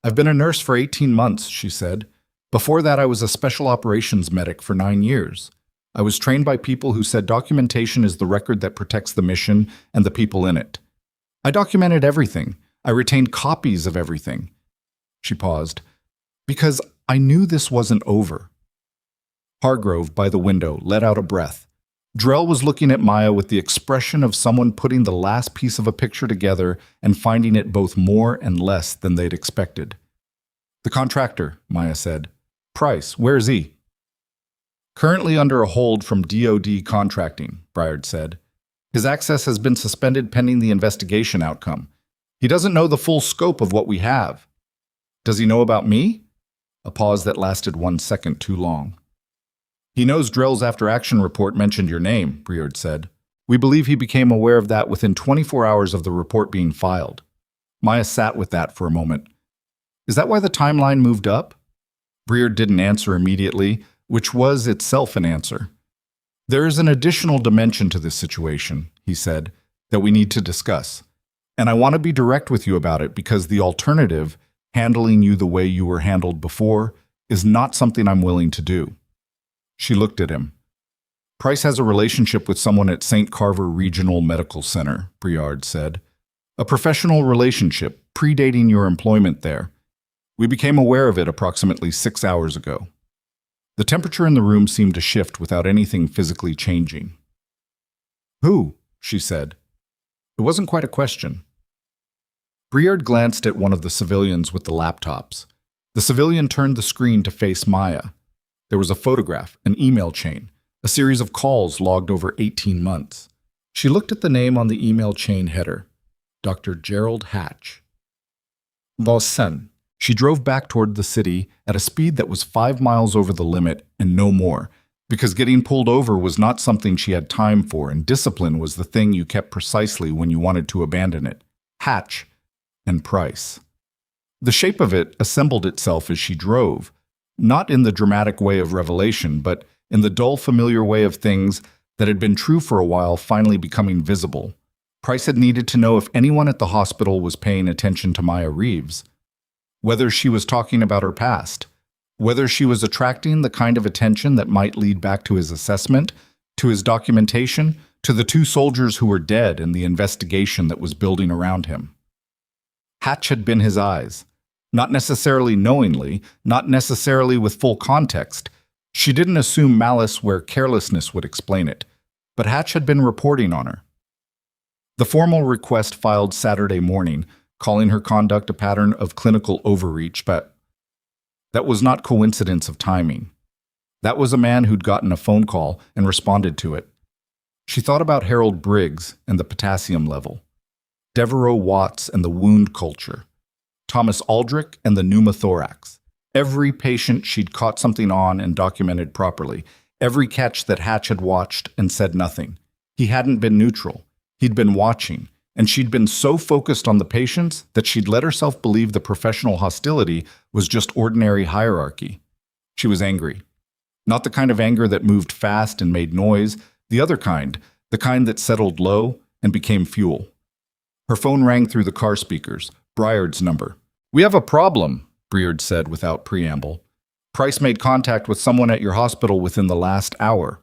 "I've been a nurse for 18 months, she said. "Before that, I was a special operations medic for 9 years. I was trained by people who said documentation is the record that protects the mission and the people in it. I documented everything. I retained copies of everything." She paused. "Because I knew this wasn't over." Hargrove, by the window, let out a breath. Drell was looking at Maya with the expression of someone putting the last piece of a picture together and finding it both more and less than they'd expected. "The contractor," Maya said. "Price, where's he?" "Currently under a hold from DoD contracting," Briard said. "His access has been suspended pending the investigation outcome. He doesn't know the full scope of what we have." "Does he know about me?" A pause that lasted 1 second too long. "He knows Drell's after-action report mentioned your name," Briard said. "We believe he became aware of that within 24 hours of the report being filed." Maya sat with that for a moment. "Is that why the timeline moved up?" Briard didn't answer immediately, which was itself an answer. "There is an additional dimension to this situation," he said, "that we need to discuss. And I want to be direct with you about it because the alternative, handling you the way you were handled before, is not something I'm willing to do." She looked at him. "Price has a relationship with someone at St. Carver Regional Medical Center," Briard said. "A professional relationship, predating your employment there. We became aware of it approximately 6 hours ago. The temperature in the room seemed to shift without anything physically changing. Who? She said. It wasn't quite a question. Briard glanced at one of the civilians with the laptops. The civilian turned the screen to face Maya. There was a photograph, an email chain, a series of calls logged over 18 months. She looked at the name on the email chain header, Dr. Gerald Hatch. Voisin. She drove back toward the city at a speed that was 5 miles over the limit and no more, because getting pulled over was not something she had time for, and discipline was the thing you kept precisely when you wanted to abandon it. Hatch and Price. The shape of it assembled itself as she drove, not in the dramatic way of revelation, but in the dull, familiar way of things that had been true for a while finally becoming visible. Price had needed to know if anyone at the hospital was paying attention to Maya Reeves, whether she was talking about her past, whether she was attracting the kind of attention that might lead back to his assessment, to his documentation, to the 2 soldiers who were dead and the investigation that was building around him. Hatch had been his eyes. Not necessarily knowingly, not necessarily with full context. She didn't assume malice where carelessness would explain it, but Hatch had been reporting on her. The formal request filed Saturday morning, calling her conduct a pattern of clinical overreach, but that was not coincidence of timing. That was a man who'd gotten a phone call and responded to it. She thought about Harold Briggs and the potassium level, Devereaux Watts and the wound culture, Thomas Aldrich and the pneumothorax. Every patient she'd caught something on and documented properly, every catch that Hatch had watched and said nothing. He hadn't been neutral. He'd been watching, and she'd been so focused on the patients that she'd let herself believe the professional hostility was just ordinary hierarchy. She was angry. Not the kind of anger that moved fast and made noise, the other kind, the kind that settled low and became fuel. Her phone rang through the car speakers, Briard's number. "We have a problem," Briard said without preamble. "Price made contact with someone at your hospital within the last hour.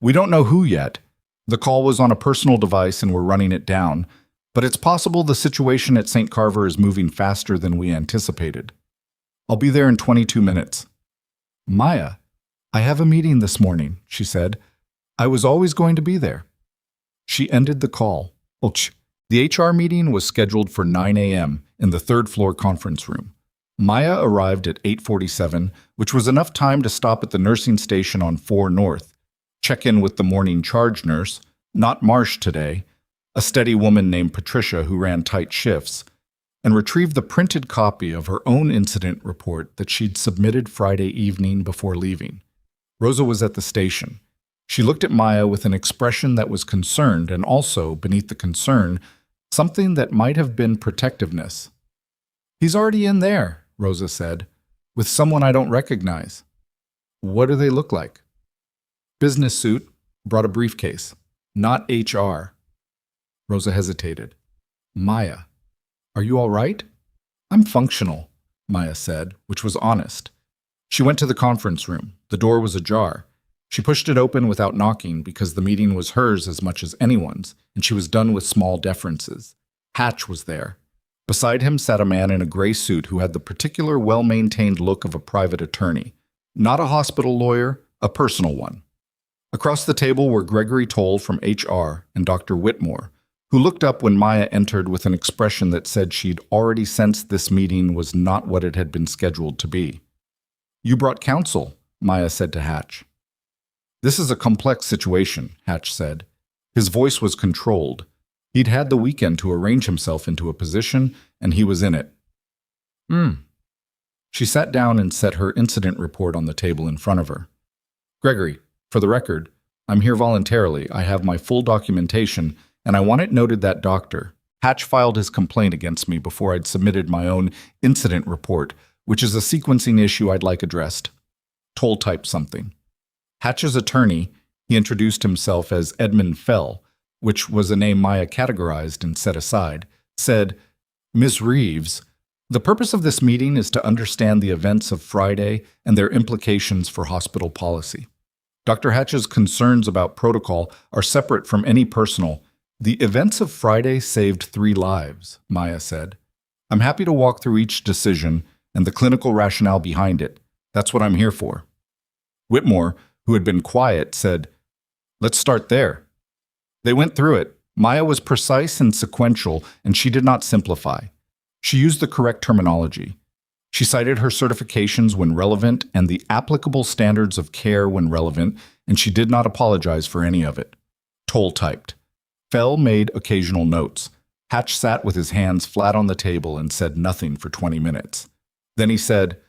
We don't know who yet. The call was on a personal device and we're running it down, but it's possible the situation at St. Carver is moving faster than we anticipated. I'll be there in 22 minutes. "Maya, I have a meeting this morning," she said. "I was always going to be there." She ended the call. The HR meeting was scheduled for 9 a.m. in the third-floor conference room. Maya arrived at 8:47, which was enough time to stop at the nursing station on 4 North, check in with the morning charge nurse, not Marsh today, a steady woman named Patricia who ran tight shifts, and retrieve the printed copy of her own incident report that she'd submitted Friday evening before leaving. Rosa was at the station. She looked at Maya with an expression that was concerned, and also, beneath the concern, something that might have been protectiveness. "He's already in there," Rosa said, "with someone I don't recognize." "What do they look like?" "Business suit, brought a briefcase. Not HR." Rosa hesitated. "Maya, are you all right?" "I'm functional," Maya said, which was honest. She went to the conference room. The door was ajar. She pushed it open without knocking because the meeting was hers as much as anyone's, and she was done with small deferences. Hatch was there. Beside him sat a man in a gray suit who had the particular well-maintained look of a private attorney. Not a hospital lawyer, a personal one. Across the table were Gregory Toll from HR and Dr. Whitmore, who looked up when Maya entered with an expression that said she'd already sensed this meeting was not what it had been scheduled to be. "You brought counsel," Maya said to Hatch. "This is a complex situation," Hatch said. His voice was controlled. He'd had the weekend to arrange himself into a position, and he was in it. She sat down and set her incident report on the table in front of her. "Gregory, for the record, I'm here voluntarily. I have my full documentation, and I want it noted that Dr. Hatch filed his complaint against me before I'd submitted my own incident report, which is a sequencing issue I'd like addressed." Toll typed something. Hatch's attorney, he introduced himself as Edmund Fell, which was a name Maya categorized and set aside, said, "Ms. Reeves, the purpose of this meeting is to understand the events of Friday and their implications for hospital policy. Dr. Hatch's concerns about protocol are separate from any personal. The events of Friday saved 3 lives, Maya said. I'm happy to walk through each decision and the clinical rationale behind it. That's what I'm here for. Whitmore, who had been quiet, said, "Let's start there." They went through it. Maya was precise and sequential, and she did not simplify. She used the correct terminology. She cited her certifications when relevant and the applicable standards of care when relevant, and she did not apologize for any of it. Toll typed. Fell made occasional notes. Hatch sat with his hands flat on the table and said nothing for 20 minutes. Then he said,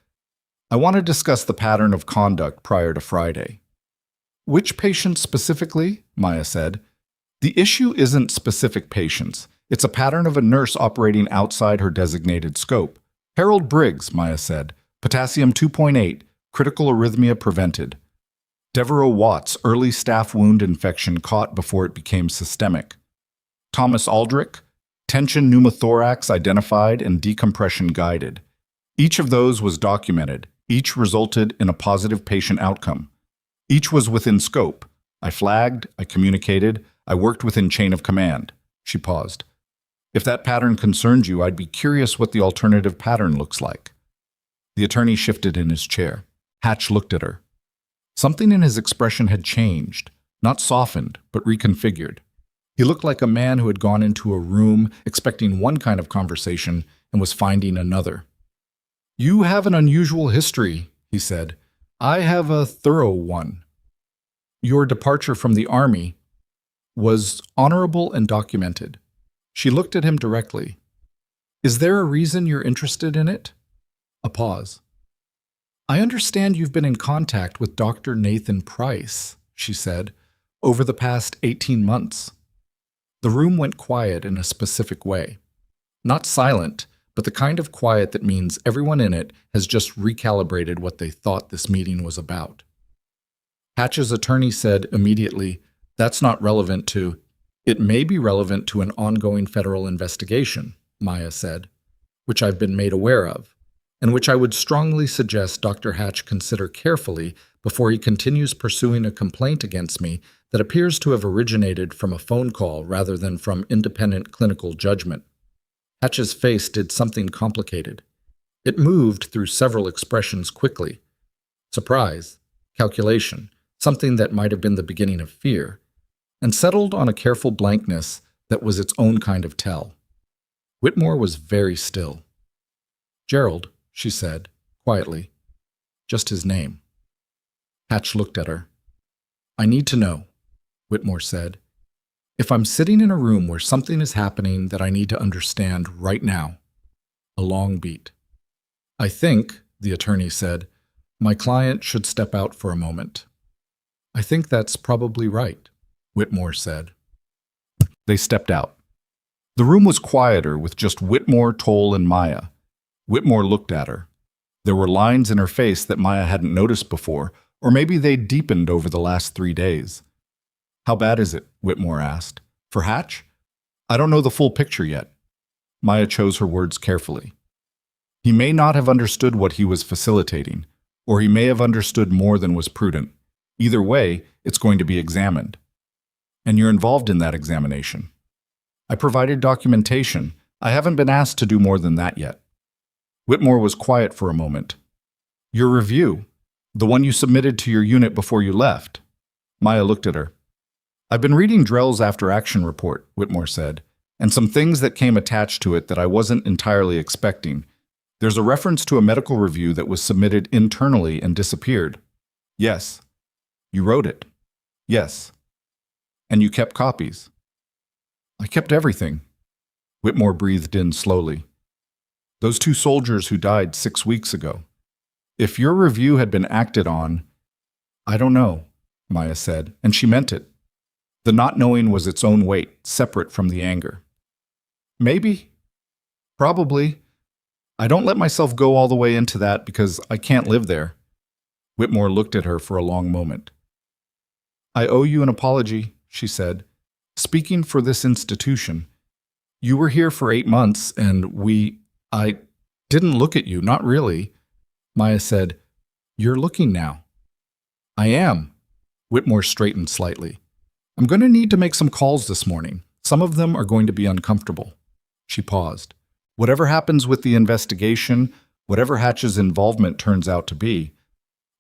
"I want to discuss the pattern of conduct prior to Friday." "Which patients specifically?" Maya said. "The issue isn't specific patients. It's a pattern of a nurse operating outside her designated scope. Harold Briggs," Maya said. "Potassium 2.8, critical arrhythmia prevented. Devereaux Watts, early staph wound infection caught before it became systemic. Thomas Aldrich, tension pneumothorax identified and decompression guided. Each of those was documented. Each resulted in a positive patient outcome. Each was within scope. I flagged, I communicated, I worked within chain of command." She paused. "If that pattern concerns you, I'd be curious what the alternative pattern looks like." The attorney shifted in his chair. Hatch looked at her. Something in his expression had changed, not softened, but reconfigured. He looked like a man who had gone into a room expecting one kind of conversation and was finding another. "You have an unusual history," he said. "I have a thorough one. Your departure from the Army was honorable and documented." She looked at him directly. "Is there a reason you're interested in it?" A pause. "I understand you've been in contact with Dr. Nathan Price," she said, "over the past 18 months. The room went quiet in a specific way. Not silent, but the kind of quiet that means everyone in it has just recalibrated what they thought this meeting was about. Hatch's attorney said immediately, "That's not relevant to—" "It may be relevant to an ongoing federal investigation," Maya said, "which I've been made aware of, and which I would strongly suggest Dr. Hatch consider carefully before he continues pursuing a complaint against me that appears to have originated from a phone call rather than from independent clinical judgment." Hatch's face did something complicated. It moved through several expressions quickly. Surprise, calculation, something that might have been the beginning of fear, and settled on a careful blankness that was its own kind of tell. Whitmore was very still. "Gerald," she said, quietly. "Just his name." Hatch looked at her. "I need to know," Whitmore said. "If I'm sitting in a room where something is happening that I need to understand right now." A long beat. "I think," the attorney said, "my client should step out for a moment." "I think that's probably right," Whitmore said. They stepped out. The room was quieter with just Whitmore, Toll, and Maya. Whitmore looked at her. There were lines in her face that Maya hadn't noticed before, or maybe they'd deepened over the last 3 days. "How bad is it?" Whitmore asked. "For Hatch?" "I don't know the full picture yet." Maya chose her words carefully. "He may not have understood what he was facilitating, or he may have understood more than was prudent. Either way, it's going to be examined. And you're involved in that examination." "I provided documentation. I haven't been asked to do more than that yet." Whitmore was quiet for a moment. "Your review, the one you submitted to your unit before you left." Maya looked at her. "I've been reading Drell's after-action report," Whitmore said, "and some things that came attached to it that I wasn't entirely expecting. There's a reference to a medical review that was submitted internally and disappeared." "Yes." "You wrote it?" "Yes." "And you kept copies?" "I kept everything." Whitmore breathed in slowly. "Those 2 soldiers who died 6 weeks ago. If your review had been acted on—" "I don't know," Maya said, and she meant it. The not knowing was its own weight, separate from the anger. "Maybe. Probably. I don't let myself go all the way into that because I can't live there." Whitmore looked at her for a long moment. "I owe you an apology," she said. "Speaking for this institution. You were here for 8 months, and I didn't look at you, not really." Maya said, "You're looking now." "I am." Whitmore straightened slightly. "I'm going to need to make some calls this morning. Some of them are going to be uncomfortable." She paused. "Whatever happens with the investigation, whatever Hatch's involvement turns out to be.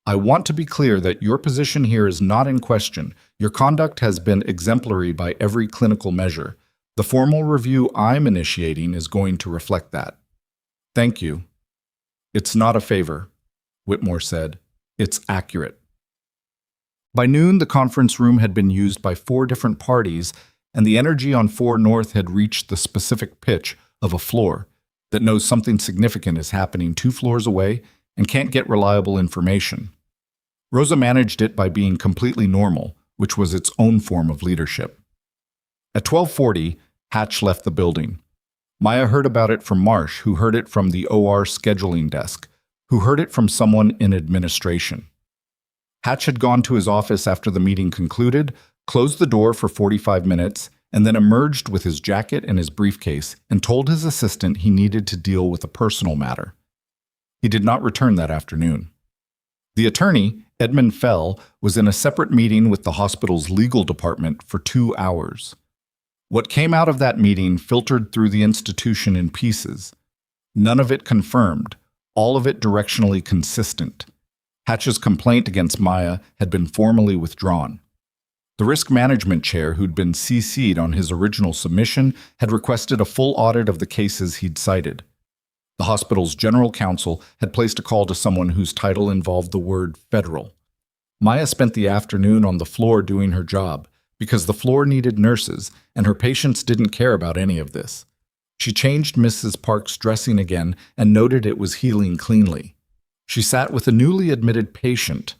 I want to be clear that your position here is not in question. Your conduct has been exemplary by every clinical measure. The formal review I'm initiating is going to reflect that. Thank you. It's not a favor, Whitmore said. It's accurate. By noon, the conference room had been used by 4 different parties, and the energy on 4 North had reached the specific pitch of a floor that knows something significant is happening 2 floors away and can't get reliable information. Rosa managed it by being completely normal, which was its own form of leadership. At 12:40, Hatch left the building. Maya heard about it from Marsh, who heard it from the OR scheduling desk, who heard it from someone in administration. Hatch had gone to his office after the meeting concluded, closed the door for 45 minutes, and then emerged with his jacket and his briefcase and told his assistant he needed to deal with a personal matter. He did not return that afternoon. The attorney, Edmund Fell, was in a separate meeting with the hospital's legal department for 2 hours. What came out of that meeting filtered through the institution in pieces. None of it confirmed, all of it directionally consistent. Hatch's complaint against Maya had been formally withdrawn. The risk management chair, who'd been CC'd on his original submission, had requested a full audit of the cases he'd cited. The hospital's general counsel had placed a call to someone whose title involved the word federal. Maya spent the afternoon on the floor doing her job, because the floor needed nurses, and her patients didn't care about any of this. She changed Mrs. Park's dressing again and noted it was healing cleanly. She sat with a newly admitted patient,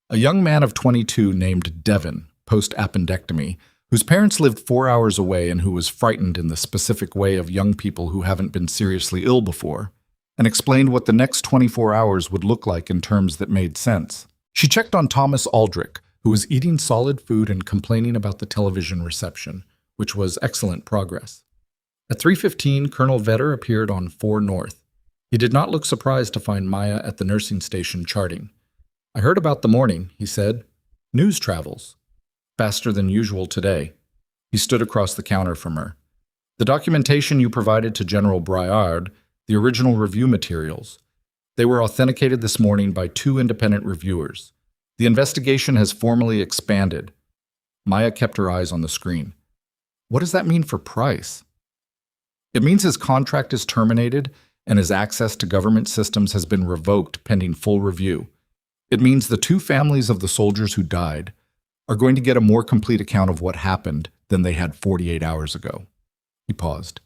a young man of 22 named Devon, post-appendectomy, whose parents lived 4 hours away and who was frightened in the specific way of young people who haven't been seriously ill before, and explained what the next 24 hours would look like in terms that made sense. She checked on Thomas Aldrich, who was eating solid food and complaining about the television reception, which was excellent progress. At 3:15, Colonel Vetter appeared on 4 North. He did not look surprised to find Maya at the nursing station charting. "I heard about the morning," he said. "News travels. Faster than usual today." He stood across the counter from her. "The documentation you provided to General Briard, the original review materials. They were authenticated this morning by 2 independent reviewers. The investigation has formally expanded." Maya kept her eyes on the screen. "What does that mean for Price?" "It means his contract is terminated and his access to government systems has been revoked pending full review. It means the 2 families of the soldiers who died are going to get a more complete account of what happened than they had 48 hours ago." He paused.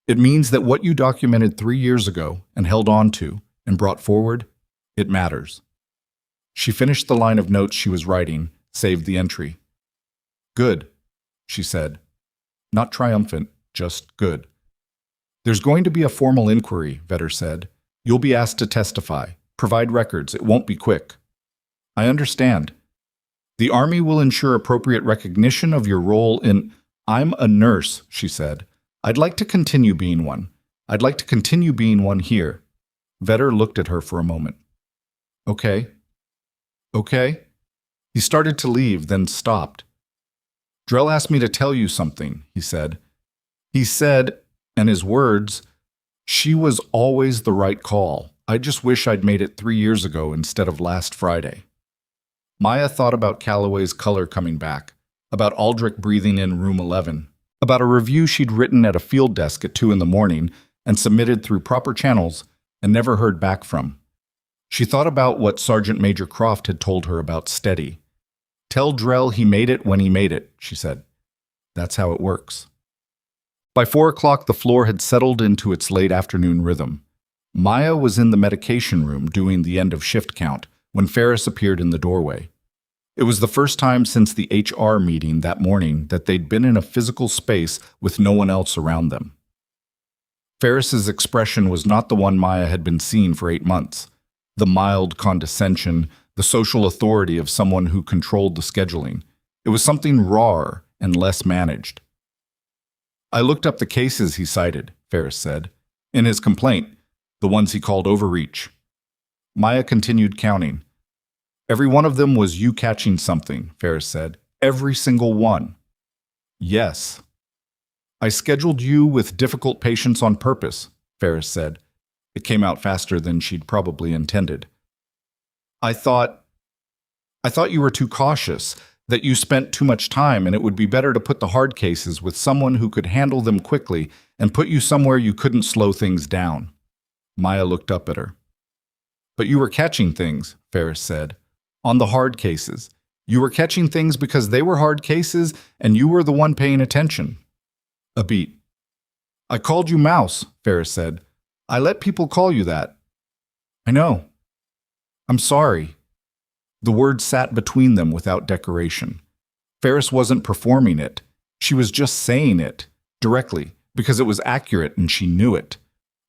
"It means that what you documented 3 years ago and held on to and brought forward, it matters." She finished the line of notes she was writing, saved the entry. "Good," she said. Not triumphant, just good. "There's going to be a formal inquiry," Vetter said. "You'll be asked to testify. Provide records. It won't be quick." "I understand. The Army will ensure appropriate recognition of your role in—" "I'm a nurse," she said. "I'd like to continue being one. I'd like to continue being one here." Vetter looked at her for a moment. "Okay. Okay?" He started to leave, then stopped. "Drell asked me to tell you something," he said. He said, and his words, "She was always the right call. I just wish I'd made it 3 years ago instead of last Friday." Maya thought about Calloway's color coming back, about Aldrich breathing in room 11, about a review she'd written at a field desk at 2 in the morning and submitted through proper channels and never heard back from. She thought about what Sergeant Major Croft had told her about Steady. "Tell Drell he made it when he made it," she said. "That's how it works." By 4 o'clock, the floor had settled into its late afternoon rhythm. Maya was in the medication room doing the end of shift count when Ferris appeared in the doorway. It was the first time since the HR meeting that morning that they'd been in a physical space with no one else around them. Ferris's expression was not the one Maya had been seeing for 8 months. The mild condescension, the social authority of someone who controlled the scheduling. It was something rawer and less managed. "I looked up the cases he cited," Ferris said. "In his complaint, the ones he called overreach." Maya continued counting. "Every one of them was you catching something," Ferris said. "Every single one." "Yes." "I scheduled you with difficult patients on purpose," Ferris said. It came out faster than she'd probably intended. I thought you were too cautious, that you spent too much time, and it would be better to put the hard cases with someone who could handle them quickly and put you somewhere you couldn't slow things down. Maya looked up at her. But you were catching things, Ferris said. On the hard cases. You were catching things because they were hard cases, and you were the one paying attention. A beat. I called you Mouse, Ferris said. I let people call you that. I know. I'm sorry. The word sat between them without decoration. Ferris wasn't performing it. She was just saying it, directly, because it was accurate and she knew it.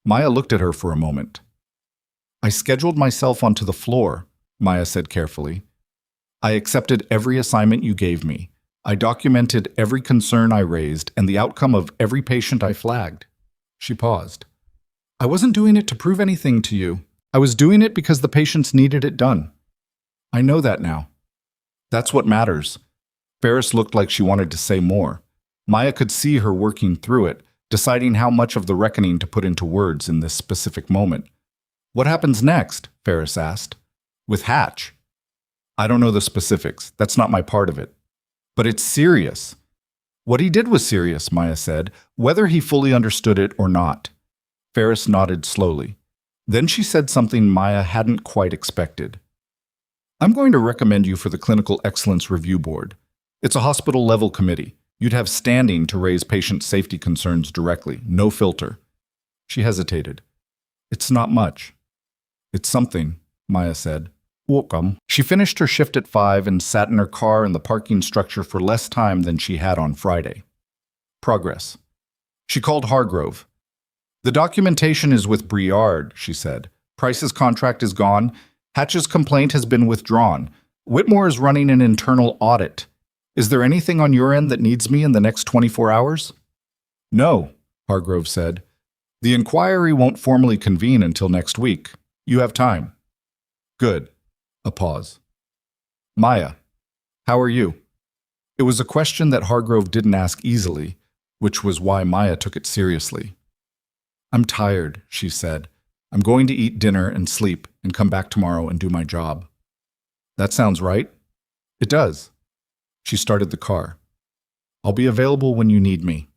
Maya looked at her for a moment. I scheduled myself onto the floor, Maya said carefully. I accepted every assignment you gave me. I documented every concern I raised and the outcome of every patient I flagged. She paused. I wasn't doing it to prove anything to you. I was doing it because the patients needed it done. I know that now. That's what matters. Ferris looked like she wanted to say more. Maya could see her working through it, deciding how much of the reckoning to put into words in this specific moment. What happens next? Ferris asked. With Hatch. I don't know the specifics. That's not my part of it. But it's serious. What he did was serious, Maya said, whether he fully understood it or not. Ferris nodded slowly. Then she said something Maya hadn't quite expected. I'm going to recommend you for the Clinical Excellence Review Board. It's a hospital-level committee. You'd have standing to raise patient safety concerns directly, no filter. She hesitated. It's not much. It's something, Maya said. Welcome. She finished her shift at 5 and sat in her car in the parking structure for less time than she had on Friday. Progress. She called Hargrove. The documentation is with Briard, she said. Price's contract is gone. Hatch's complaint has been withdrawn. Whitmore is running an internal audit. Is there anything on your end that needs me in the next 24 hours? No, Hargrove said. The inquiry won't formally convene until next week. You have time. Good. A pause. Maya, how are you? It was a question that Hargrove didn't ask easily, which was why Maya took it seriously. I'm tired, she said. I'm going to eat dinner and sleep and come back tomorrow and do my job. That sounds right? It does. She started the car. I'll be available when you need me.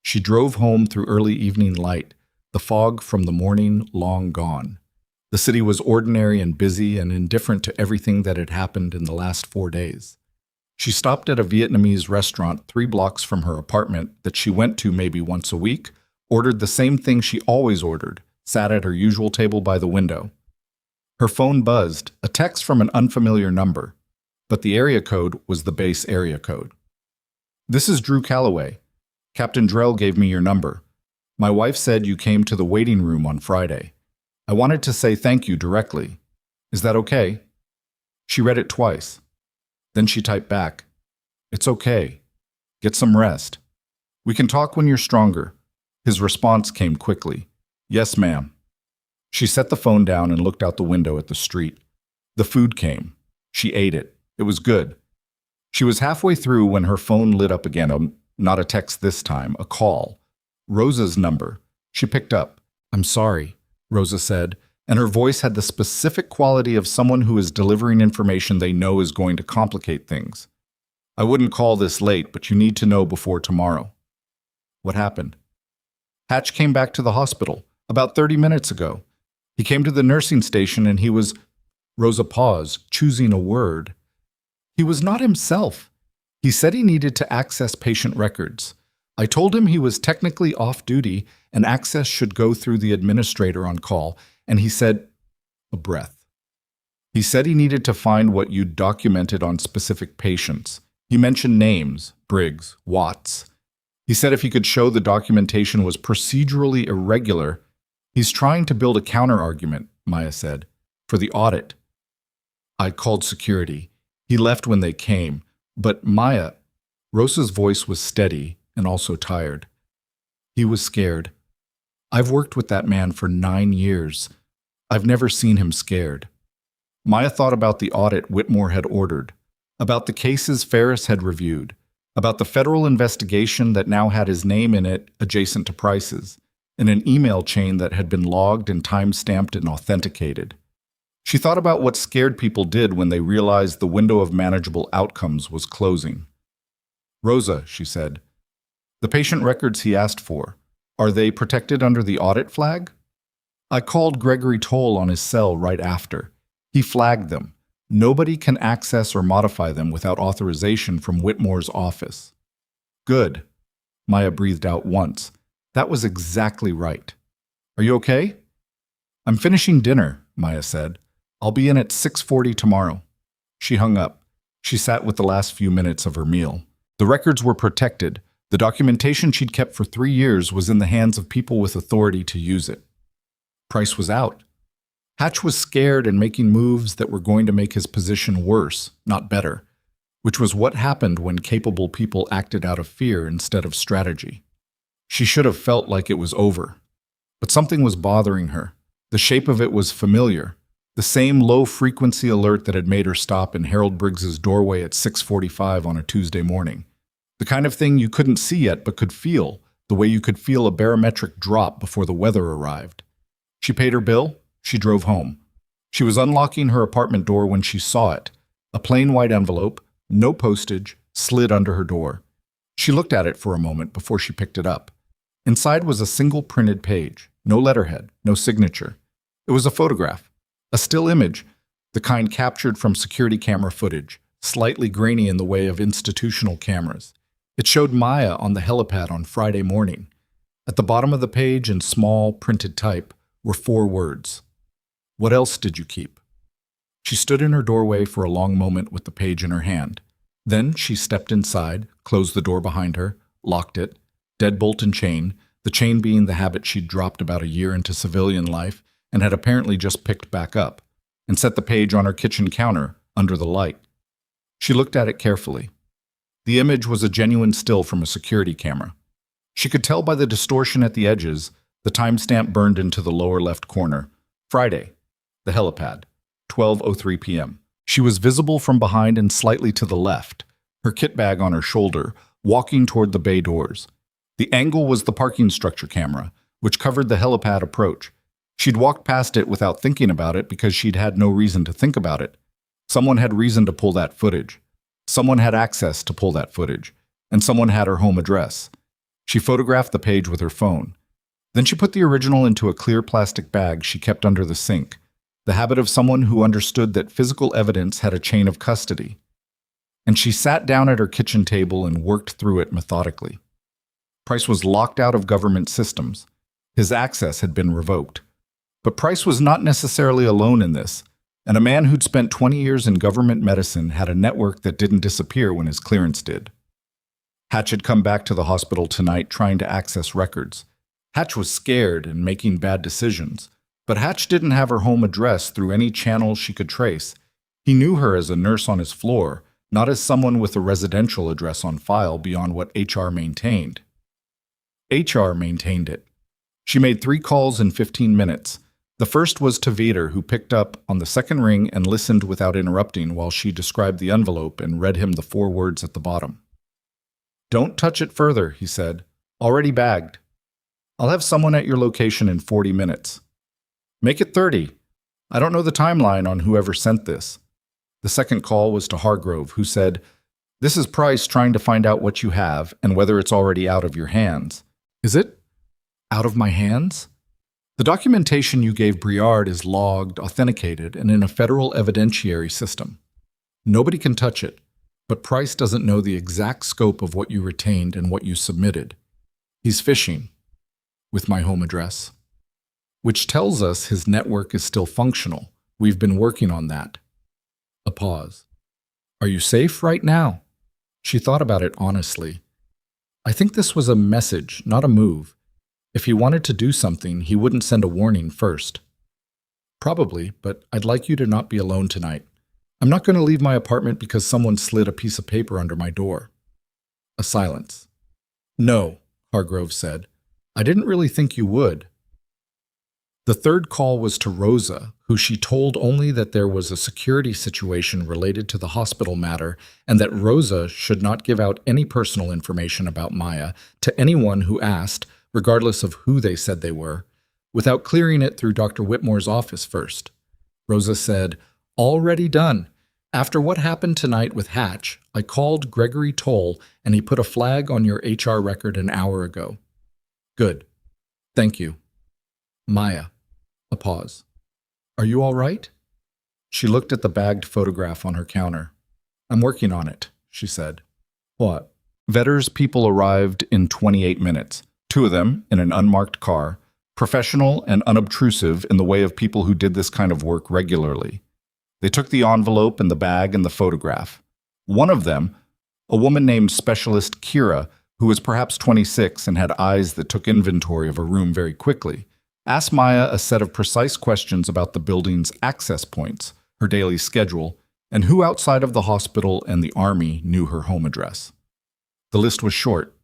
She drove home through early evening light, the fog from the morning long gone. The city was ordinary and busy and indifferent to everything that had happened in the last 4 days. She stopped at a Vietnamese restaurant 3 blocks from her apartment that she went to maybe once a week, ordered the same thing she always ordered, sat at her usual table by the window. Her phone buzzed, a text from an unfamiliar number, but the area code was the base area code. This is Drew Calloway. Captain Drell gave me your number. My wife said you came to the waiting room on Friday. I wanted to say thank you directly. Is that okay? She read it twice. Then she typed back, It's okay. Get some rest. We can talk when you're stronger. His response came quickly. Yes, ma'am. She set the phone down and looked out the window at the street. The food came. She ate it. It was good. She was halfway through when her phone lit up again, not a text this time, a call. Rosa's number. She picked up. I'm sorry, Rosa said, and her voice had the specific quality of someone who is delivering information they know is going to complicate things. I wouldn't call this late, but you need to know before tomorrow. What happened? Hatch came back to the hospital about 30 minutes ago. He came to the nursing station and he was... Rosa paused, choosing a word. He was not himself. He said he needed to access patient records. I told him he was technically off duty and access should go through the administrator on call, and he said, a breath. He said he needed to find what you'd documented on specific patients. He mentioned names, Briggs, Watts. He said if he could show the documentation was procedurally irregular, he's trying to build a counter-argument, Maya said, for the audit. I called security. He left when they came, but Maya, Rosa's voice was steady and also tired. He was scared. I've worked with that man for 9 years. I've never seen him scared. Maya thought about the audit Whitmore had ordered, about the cases Ferris had reviewed, about the federal investigation that now had his name in it adjacent to Price's, in an email chain that had been logged and time-stamped and authenticated. She thought about what scared people did when they realized the window of manageable outcomes was closing. "Rosa," she said, "the patient records he asked for, are they protected under the audit flag?" I called Gregory Toll on his cell right after. He flagged them. Nobody can access or modify them without authorization from Whitmore's office. "Good." Maya breathed out once. That was exactly right. "Are you okay?" "I'm finishing dinner," Maya said. "I'll be in at 6:40 tomorrow." She hung up. She sat with the last few minutes of her meal. The records were protected. The documentation she'd kept for 3 years was in the hands of people with authority to use it. Price was out. Hatch was scared and making moves that were going to make his position worse, not better, which was what happened when capable people acted out of fear instead of strategy. She should have felt like it was over. But something was bothering her. The shape of it was familiar. The same low-frequency alert that had made her stop in Harold Briggs's doorway at 6:45 on a Tuesday morning. The kind of thing you couldn't see yet but could feel, the way you could feel a barometric drop before the weather arrived. She paid her bill. She drove home. She was unlocking her apartment door when she saw it. A plain white envelope, no postage, slid under her door. She looked at it for a moment before she picked it up. Inside was a single printed page, no letterhead, no signature. It was a photograph, a still image, the kind captured from security camera footage, slightly grainy in the way of institutional cameras. It showed Maya on the helipad on Friday morning. At the bottom of the page, in small, printed type, were 4 words. "What else did you keep?" She stood in her doorway for a long moment with the page in her hand. Then she stepped inside, closed the door behind her, locked it, deadbolt and chain, the chain being the habit she'd dropped about a year into civilian life and had apparently just picked back up, and set the page on her kitchen counter under the light. She looked at it carefully. The image was a genuine still from a security camera. She could tell by the distortion at the edges, the timestamp burned into the lower left corner. Friday, the helipad, 12:03 p.m. She was visible from behind and slightly to the left, her kit bag on her shoulder, walking toward the bay doors. The angle was the parking structure camera, which covered the helipad approach. She'd walked past it without thinking about it because she'd had no reason to think about it. Someone had reason to pull that footage. Someone had access to pull that footage. And someone had her home address. She photographed the page with her phone. Then she put the original into a clear plastic bag she kept under the sink, the habit of someone who understood that physical evidence had a chain of custody. And she sat down at her kitchen table and worked through it methodically. Price was locked out of government systems. His access had been revoked. But Price was not necessarily alone in this, and a man who'd spent 20 years in government medicine had a network that didn't disappear when his clearance did. Hatch had come back to the hospital tonight trying to access records. Hatch was scared and making bad decisions, but Hatch didn't have her home address through any channels she could trace. He knew her as a nurse on his floor, not as someone with a residential address on file beyond what HR maintained. HR maintained it. She made 3 calls in 15 minutes. The first was to Vader, who picked up on the second ring and listened without interrupting while she described the envelope and read him the 4 words at the bottom. "Don't touch it further," he said. "Already bagged. I'll have someone at your location in 40 minutes. Make it 30. I don't know the timeline on whoever sent this." The second call was to Hargrove, who said, "This is Price trying to find out what you have and whether it's already out of your hands." "Is it? Out of my hands?" "The documentation you gave Briard is logged, authenticated, and in a federal evidentiary system. Nobody can touch it, but Price doesn't know the exact scope of what you retained and what you submitted. He's fishing with my home address, which tells us his network is still functional. We've been working on that." A pause. "Are you safe right now?" She thought about it honestly. "I think this was a message, not a move. If he wanted to do something, he wouldn't send a warning first." "Probably, but I'd like you to not be alone tonight. I'm not going to leave my apartment because someone slid a piece of paper under my door." A silence. "No," Hargrove said. "I didn't really think you would." The third call was to Rosa, who she told only that there was a security situation related to the hospital matter and that Rosa should not give out any personal information about Maya to anyone who asked, regardless of who they said they were, without clearing it through Dr. Whitmore's office first. Rosa said, "Already done. After what happened tonight with Hatch, I called Gregory Toll and he put a flag on your HR record an hour ago." "Good. Thank you." "Maya." A pause. "Are you all right?" She looked at the bagged photograph on her counter. "I'm working on it," she said. "What?" Vetter's people arrived in 28 minutes, 2 of them in an unmarked car, professional and unobtrusive in the way of people who did this kind of work regularly. They took the envelope and the bag and the photograph. One of them, a woman named Specialist Kira, who was perhaps 26 and had eyes that took inventory of a room very quickly, asked Maya a set of precise questions about the building's access points, her daily schedule, and who outside of the hospital and the army knew her home address. The list was short.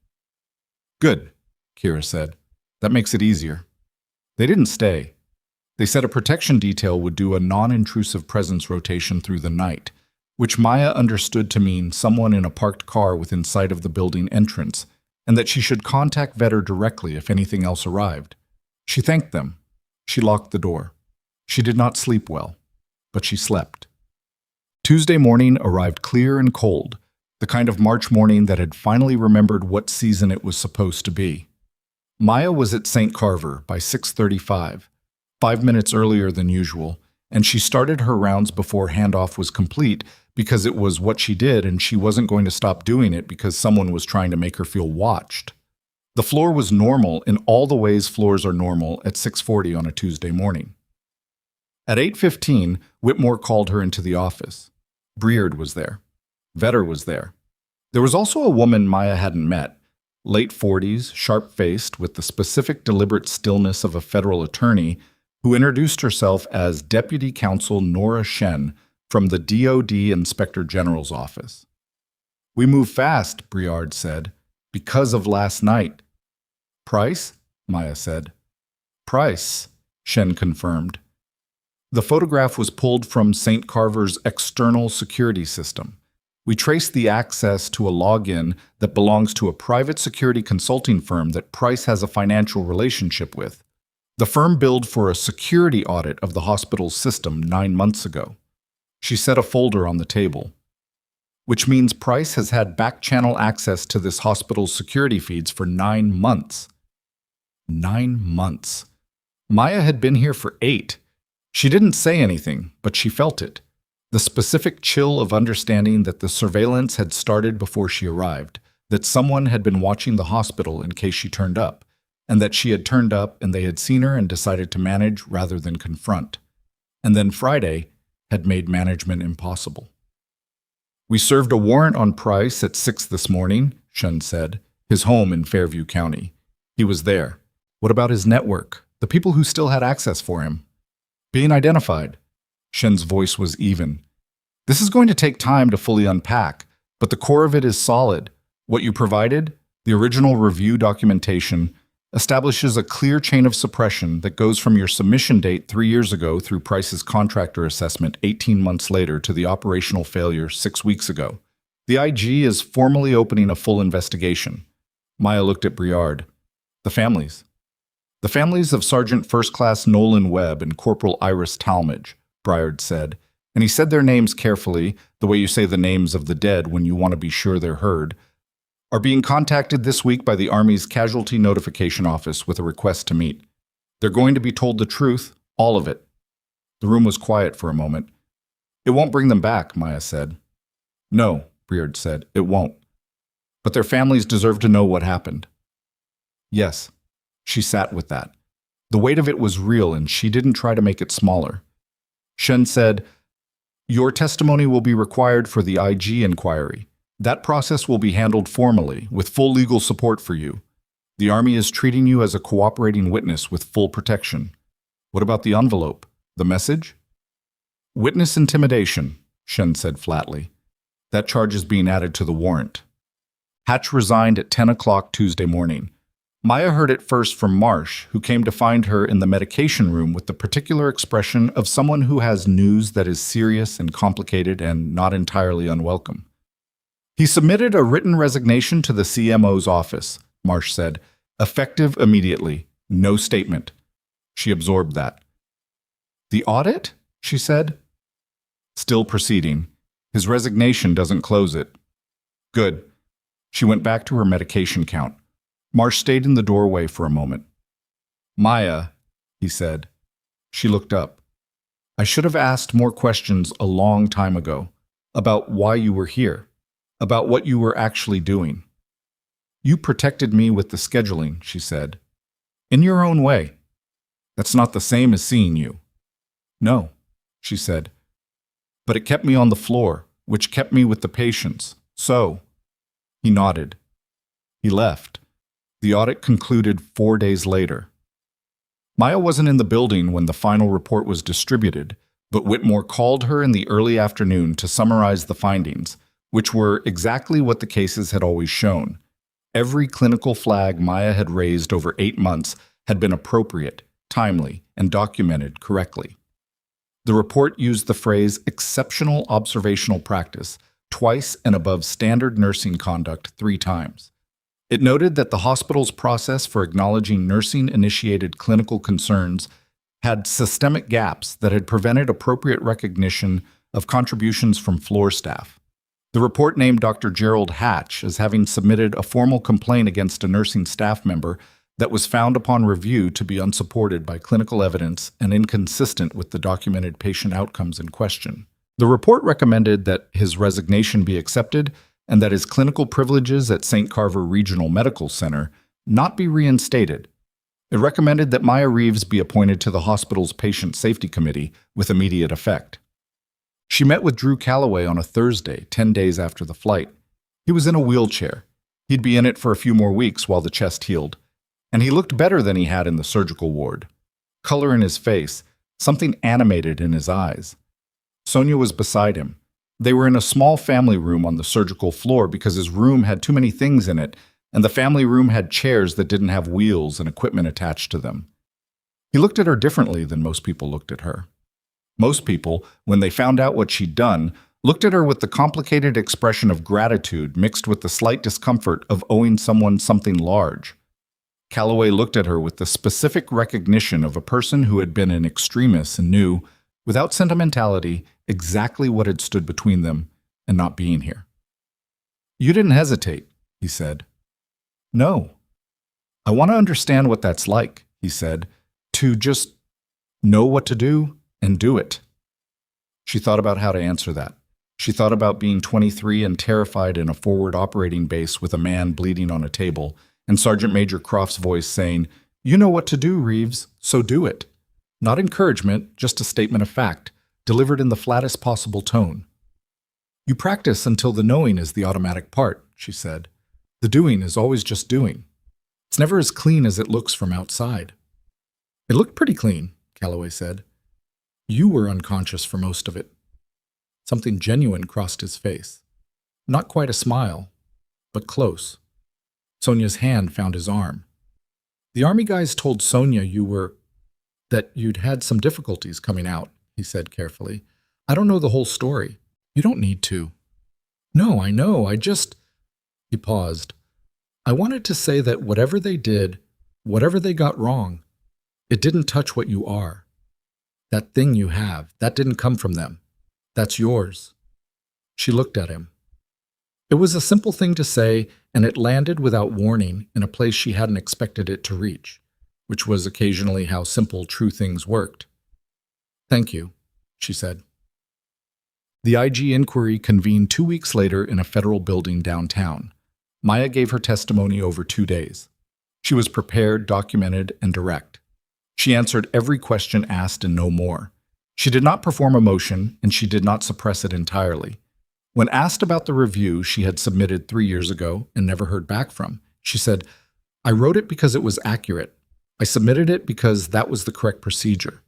"Good," Kira said. "That makes it easier." They didn't stay. They said a protection detail would do a non-intrusive presence rotation through the night, which Maya understood to mean someone in a parked car within sight of the building entrance, and that she should contact Vetter directly if anything else arrived. She thanked them. She locked the door. She did not sleep well, but she slept. Tuesday morning arrived clear and cold, the kind of March morning that had finally remembered what season it was supposed to be. Maya was at St. Carver by 6:35, 5 minutes earlier than usual, and she started her rounds before handoff was complete because it was what she did and she wasn't going to stop doing it because someone was trying to make her feel watched. The floor was normal in all the ways floors are normal at 6:40 on a Tuesday morning. At 8:15, Whitmore called her into the office. Briard was there. Vetter was there. There was also a woman Maya hadn't met, late 40s, sharp-faced, with the specific deliberate stillness of a federal attorney, who introduced herself as Deputy Counsel Nora Shen from the DOD Inspector General's office. "We move fast," Briard said, "because of last night." "Price?" Maya said. "Price," Shen confirmed. The photograph was pulled from St. Carver's external security system. We traced the access to a login that belongs to a private security consulting firm that Price has a financial relationship with. The firm billed for a security audit of the hospital's system 9 months ago. She set a folder on the table. "Which means Price has had back-channel access to this hospital's security feeds for 9 months. 9 months. Maya had been here for 8. She didn't say anything, but she felt it. The specific chill of understanding that the surveillance had started before she arrived, that someone had been watching the hospital in case she turned up, and that she had turned up and they had seen her and decided to manage rather than confront. And then Friday had made management impossible. "We served a warrant on Price at 6 this morning," Shun said, "his home in Fairview County. He was there. What about his network, the people who still had access for him?" "Being identified." Shen's voice was even. "This is going to take time to fully unpack, but the core of it is solid. What you provided, the original review documentation, establishes a clear chain of suppression that goes from your submission date 3 years ago through Price's contractor assessment 18 months later to the operational failure 6 weeks ago. The IG is formally opening a full investigation." Maya looked at Briard. "The families." "The families of Sergeant First Class Nolan Webb and Corporal Iris Talmadge," Briard said, and he said their names carefully, the way you say the names of the dead when you want to be sure they're heard, "are being contacted this week by the Army's Casualty Notification Office with a request to meet. They're going to be told the truth, all of it." The room was quiet for a moment. "It won't bring them back," Maya said. "No," Briard said, "it won't. But their families deserve to know what happened." Yes, she sat with that. The weight of it was real and she didn't try to make it smaller. Shen said, "Your testimony will be required for the IG inquiry. That process will be handled formally, with full legal support for you. The Army is treating you as a cooperating witness with full protection." "What about the envelope? The message?" "Witness intimidation," Shen said flatly. "That charge is being added to the warrant." Hatch resigned at 10 o'clock Tuesday morning. Maya heard it first from Marsh, who came to find her in the medication room with the particular expression of someone who has news that is serious and complicated and not entirely unwelcome. "He submitted a written resignation to the CMO's office," Marsh said, Effective immediately. No statement. She absorbed that. The audit? She said. Still proceeding. His resignation doesn't close it. Good. She went back to her medication count. Marsh stayed in the doorway for a moment. Maya, he said. She looked up. I should have asked more questions a long time ago. About why you were here. About what you were actually doing. You protected me with the scheduling, she said. In your own way. That's not the same as seeing you. No, she said. But it kept me on the floor, which kept me with the patients. So, he nodded. He left. The audit concluded 4 days later. Maya wasn't in the building when the final report was distributed, but Whitmore called her in the early afternoon to summarize the findings, which were exactly what the cases had always shown. Every clinical flag Maya had raised over 8 months had been appropriate, timely, and documented correctly. The report used the phrase exceptional observational practice twice and above standard nursing conduct 3 times. It noted that the hospital's process for acknowledging nursing-initiated clinical concerns had systemic gaps that had prevented appropriate recognition of contributions from floor staff. The report named Dr. Gerald Hatch as having submitted a formal complaint against a nursing staff member that was found upon review to be unsupported by clinical evidence and inconsistent with the documented patient outcomes in question. The report recommended that his resignation be accepted and that his clinical privileges at St. Carver Regional Medical Center not be reinstated. It recommended that Maya Reeves be appointed to the hospital's Patient Safety Committee with immediate effect. She met with Drew Calloway on a Thursday, 10 days after the flight. He was in a wheelchair. He'd be in it for a few more weeks while the chest healed. And he looked better than he had in the surgical ward. Color in his face, something animated in his eyes. Sonia was beside him. They were in a small family room on the surgical floor because his room had too many things in it, and the family room had chairs that didn't have wheels and equipment attached to them. He looked at her differently than most people looked at her. Most people, when they found out what she'd done, looked at her with the complicated expression of gratitude mixed with the slight discomfort of owing someone something large. Calloway looked at her with the specific recognition of a person who had been an extremist and knew, without sentimentality, exactly what had stood between them and not being here. You didn't hesitate, he said. No. I want to understand what that's like, he said, to just know what to do and do it. She thought about how to answer that. She thought about being 23 and terrified in a forward operating base with a man bleeding on a table, and Sergeant Major Croft's voice saying, "You know what to do, Reeves, so do it." Not encouragement, just a statement of fact, delivered in the flattest possible tone. You practice until the knowing is the automatic part, she said. The doing is always just doing. It's never as clean as it looks from outside. It looked pretty clean, Calloway said. You were unconscious for most of it. Something genuine crossed his face. Not quite a smile, but close. Sonia's hand found his arm. The army guys told Sonia that you'd had some difficulties coming out, he said carefully. I don't know the whole story. You don't need to. No, I know, He paused. I wanted to say that whatever they did, whatever they got wrong, it didn't touch what you are. That thing you have, that didn't come from them. That's yours. She looked at him. It was a simple thing to say, and it landed without warning in a place she hadn't expected it to reach, which was occasionally how simple true things worked. Thank you, she said. The IG inquiry convened 2 weeks later in a federal building downtown. Maya gave her testimony over 2 days. She was prepared, documented, and direct. She answered every question asked and no more. She did not perform a motion, and she did not suppress it entirely. When asked about the review she had submitted 3 years ago and never heard back from, she said, I wrote it because it was accurate. I submitted it because that was the correct procedure.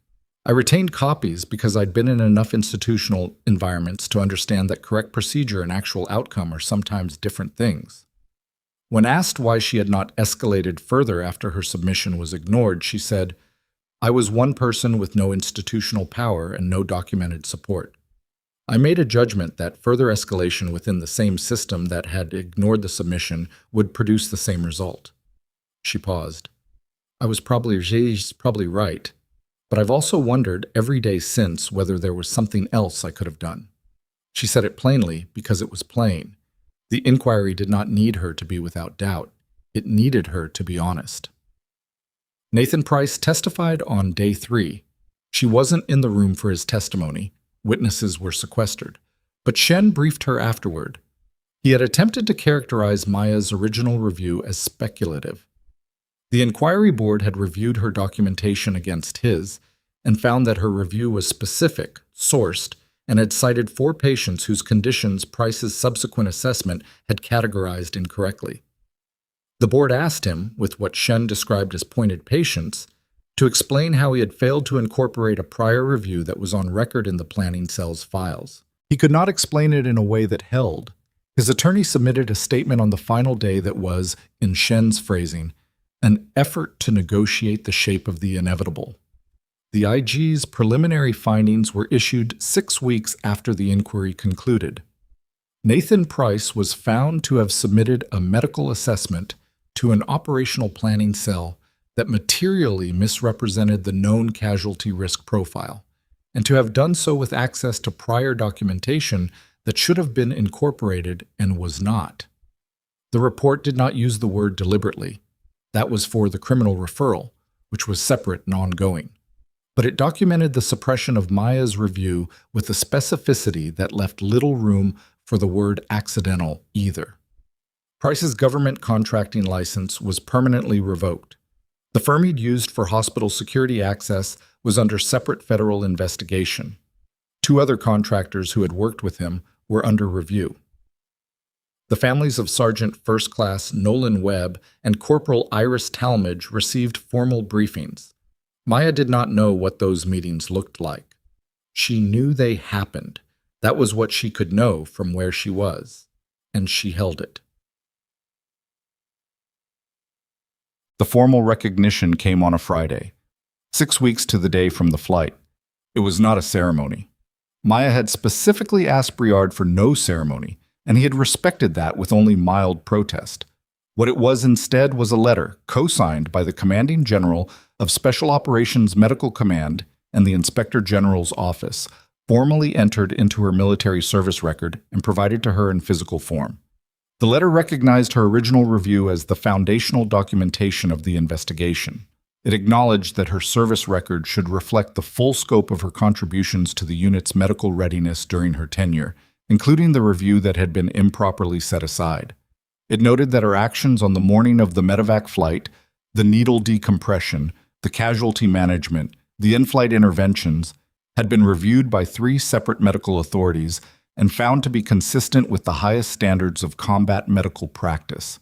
I retained copies because I'd been in enough institutional environments to understand that correct procedure and actual outcome are sometimes different things. When asked why she had not escalated further after her submission was ignored, she said, I was one person with no institutional power and no documented support. I made a judgment that further escalation within the same system that had ignored the submission would produce the same result. She paused. She's probably right. But I've also wondered every day since whether there was something else I could have done. She said it plainly because it was plain. The inquiry did not need her to be without doubt. It needed her to be honest. Nathan Price testified on day 3. She wasn't in the room for his testimony. Witnesses were sequestered. But Shen briefed her afterward. He had attempted to characterize Maya's original review as speculative. The inquiry board had reviewed her documentation against his and found that her review was specific, sourced, and had cited 4 patients whose conditions Price's subsequent assessment had categorized incorrectly. The board asked him, with what Shen described as pointed patience, to explain how he had failed to incorporate a prior review that was on record in the planning cell's files. He could not explain it in a way that held. His attorney submitted a statement on the final day that was, in Shen's phrasing, an effort to negotiate the shape of the inevitable. The IG's preliminary findings were issued 6 weeks after the inquiry concluded. Nathan Price was found to have submitted a medical assessment to an operational planning cell that materially misrepresented the known casualty risk profile, and to have done so with access to prior documentation that should have been incorporated and was not. The report did not use the word deliberately. That was for the criminal referral, which was separate and ongoing. But it documented the suppression of Maya's review with a specificity that left little room for the word accidental either. Price's government contracting license was permanently revoked. The firm he'd used for hospital security access was under separate federal investigation. 2 other contractors who had worked with him were under review. The families of Sergeant First Class Nolan Webb and Corporal Iris Talmadge received formal briefings. Maya did not know what those meetings looked like. She knew they happened. That was what she could know from where she was, and she held it. The formal recognition came on a Friday, 6 weeks to the day from the flight. It was not a ceremony. Maya had specifically asked Briard for no ceremony, and he had respected that with only mild protest. What it was instead was a letter co-signed by the Commanding General of Special Operations Medical Command and the Inspector General's office, formally entered into her military service record and provided to her in physical form. The letter recognized her original review as the foundational documentation of the investigation. It acknowledged that her service record should reflect the full scope of her contributions to the unit's medical readiness during her tenure, including the review that had been improperly set aside. It noted that her actions on the morning of the medevac flight, the needle decompression, the casualty management, the in-flight interventions, had been reviewed by 3 separate medical authorities and found to be consistent with the highest standards of combat medical practice.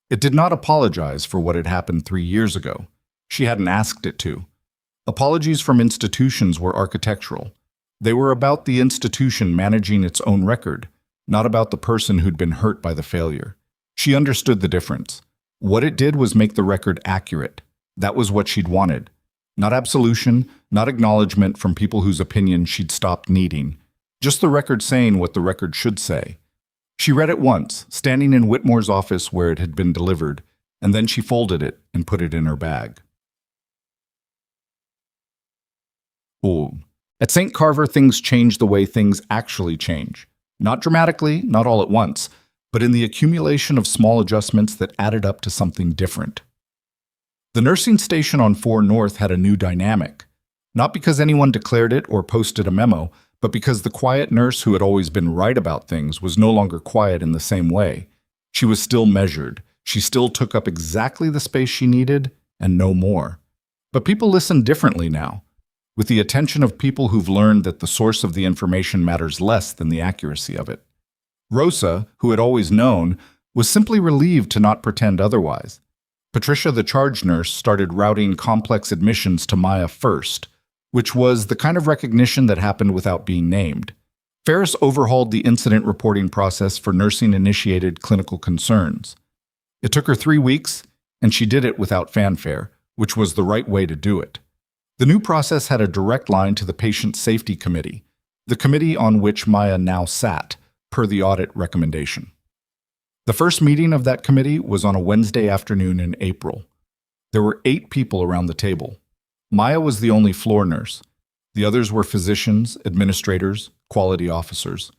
It did not apologize for what had happened 3 years ago. She hadn't asked it to. Apologies from institutions were architectural. They were about the institution managing its own record, not about the person who'd been hurt by the failure. She understood the difference. What it did was make the record accurate. That was what she'd wanted. Not absolution, not acknowledgement from people whose opinion she'd stopped needing. Just the record saying what the record should say. She read it once, standing in Whitmore's office where it had been delivered, and then she folded it and put it in her bag. At St. Carver, things changed the way things actually change. Not dramatically, not all at once, but in the accumulation of small adjustments that added up to something different. The nursing station on 4 North had a new dynamic, not because anyone declared it or posted a memo, but because the quiet nurse who had always been right about things was no longer quiet in the same way. She was still measured. She still took up exactly the space she needed, and no more. But people listen differently now, with the attention of people who've learned that the source of the information matters less than the accuracy of it. Rosa, who had always known, was simply relieved to not pretend otherwise. Patricia, the charge nurse, started routing complex admissions to Maya first, which was the kind of recognition that happened without being named. Ferris overhauled the incident reporting process for nursing-initiated clinical concerns. It took her 3 weeks, and she did it without fanfare, which was the right way to do it. The new process had a direct line to the Patient Safety Committee, the committee on which Maya now sat, per the audit recommendation. The first meeting of that committee was on a Wednesday afternoon in April. There were 8 people around the table. Maya was the only floor nurse. The others were physicians, administrators, quality officers.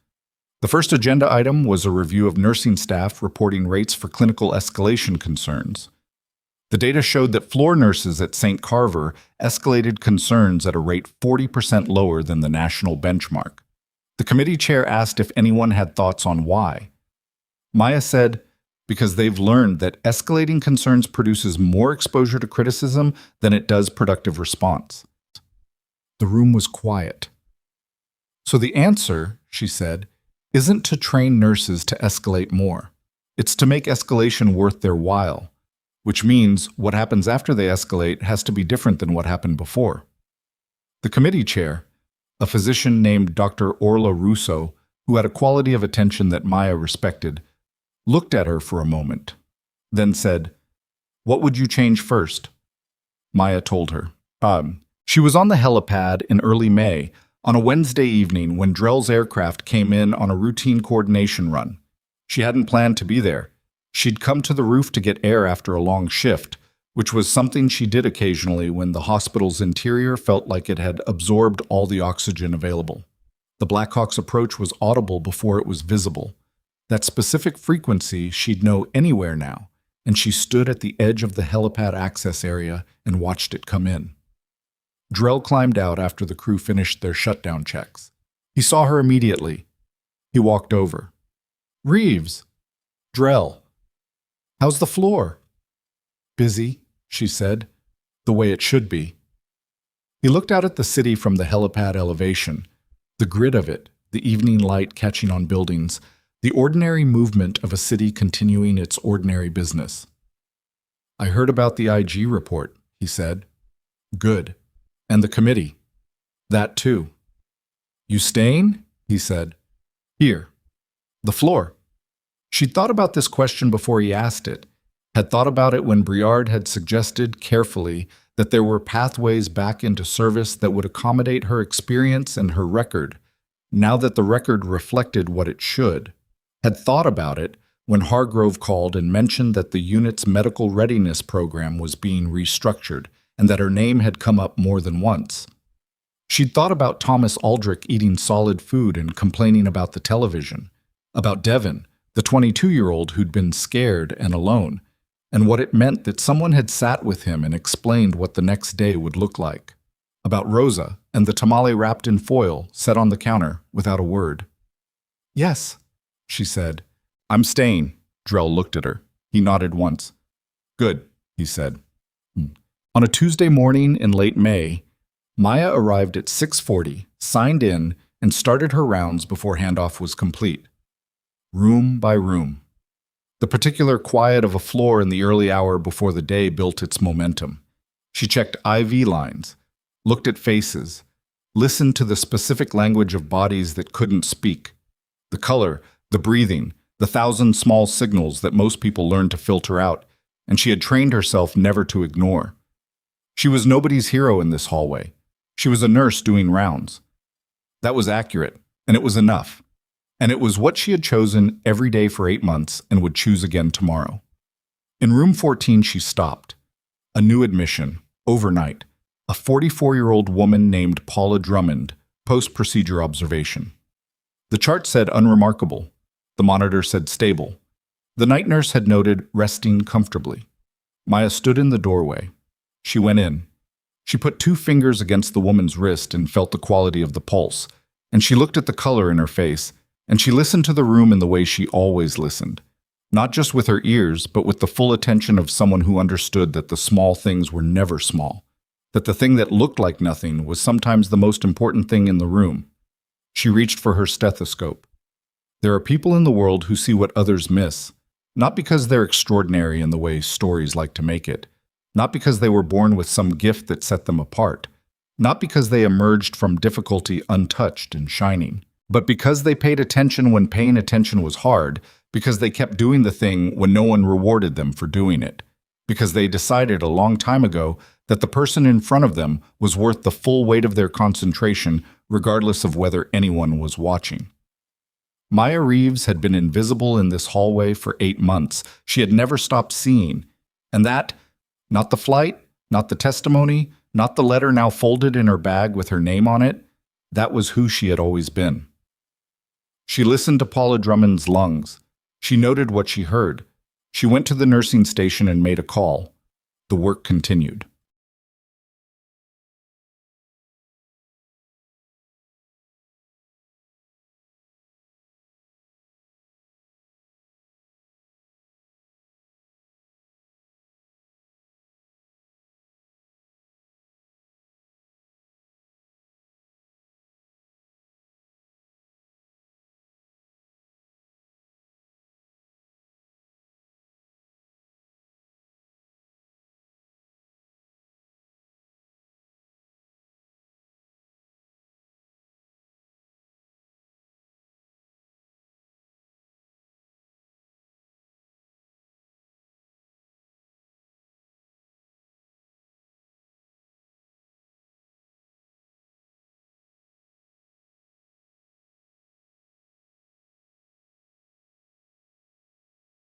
The first agenda item was a review of nursing staff reporting rates for clinical escalation concerns. The data showed that floor nurses at St. Carver escalated concerns at a rate 40% lower than the national benchmark. The committee chair asked if anyone had thoughts on why. Maya said, because they've learned that escalating concerns produces more exposure to criticism than it does productive response. The room was quiet. So the answer, she said, isn't to train nurses to escalate more. It's to make escalation worth their while, which means what happens after they escalate has to be different than what happened before. The committee chair, a physician named Dr. Orla Russo, who had a quality of attention that Maya respected, looked at her for a moment, then said, "What would you change first?" Maya told her. She was on the helipad in early May, on a Wednesday evening when Drell's aircraft came in on a routine coordination run. She hadn't planned to be there. She'd come to the roof to get air after a long shift, which was something she did occasionally when the hospital's interior felt like it had absorbed all the oxygen available. The Blackhawk's approach was audible before it was visible. That specific frequency she'd know anywhere now, and she stood at the edge of the helipad access area and watched it come in. Drell climbed out after the crew finished their shutdown checks. He saw her immediately. He walked over. "Reeves." "Drell." "How's the floor?" "Busy," she said, "the way it should be." He looked out at the city from the helipad elevation, the grid of it, the evening light catching on buildings, the ordinary movement of a city continuing its ordinary business. "I heard about the IG report," he said. "Good. And the committee." "That too." "You staying?" he said. "Here." "The floor." She'd thought about this question before he asked it, had thought about it when Briard had suggested carefully that there were pathways back into service that would accommodate her experience and her record, now that the record reflected what it should, had thought about it when Hargrove called and mentioned that the unit's medical readiness program was being restructured and that her name had come up more than once. She'd thought about Thomas Aldrich eating solid food and complaining about the television, about Devon, the 22-year-old who'd been scared and alone, and what it meant that someone had sat with him and explained what the next day would look like, about Rosa and the tamale wrapped in foil set on the counter without a word. "Yes," she said. "I'm staying." Drell looked at her. He nodded once. "Good," he said. On a Tuesday morning in late May, Maya arrived at 6:40, signed in, and started her rounds before handoff was complete. Room by room. The particular quiet of a floor in the early hour before the day built its momentum. She checked IV lines, looked at faces, listened to the specific language of bodies that couldn't speak, the color, the breathing, the 1,000 small signals that most people learn to filter out, and she had trained herself never to ignore. She was nobody's hero in this hallway. She was a nurse doing rounds. That was accurate, and it was enough. And it was what she had chosen every day for 8 months and would choose again tomorrow. In room 14, she stopped. A new admission, overnight. A 44-year-old woman named Paula Drummond, post-procedure observation. The chart said unremarkable. The monitor said stable. The night nurse had noted resting comfortably. Maya stood in the doorway. She went in. She put 2 fingers against the woman's wrist and felt the quality of the pulse, and she looked at the color in her face, and she listened to the room in the way she always listened, not just with her ears, but with the full attention of someone who understood that the small things were never small, that the thing that looked like nothing was sometimes the most important thing in the room. She reached for her stethoscope. There are people in the world who see what others miss, not because they're extraordinary in the way stories like to make it, not because they were born with some gift that set them apart, not because they emerged from difficulty untouched and shining, but because they paid attention when paying attention was hard, because they kept doing the thing when no one rewarded them for doing it, because they decided a long time ago that the person in front of them was worth the full weight of their concentration, regardless of whether anyone was watching. Maya Reeves had been invisible in this hallway for 8 months. She had never stopped seeing, and that, Not the flight, not the testimony, not the letter now folded in her bag with her name on it. That was who she had always been. She listened to Paula Drummond's lungs. She noted what she heard. She went to the nursing station and made a call. The work continued.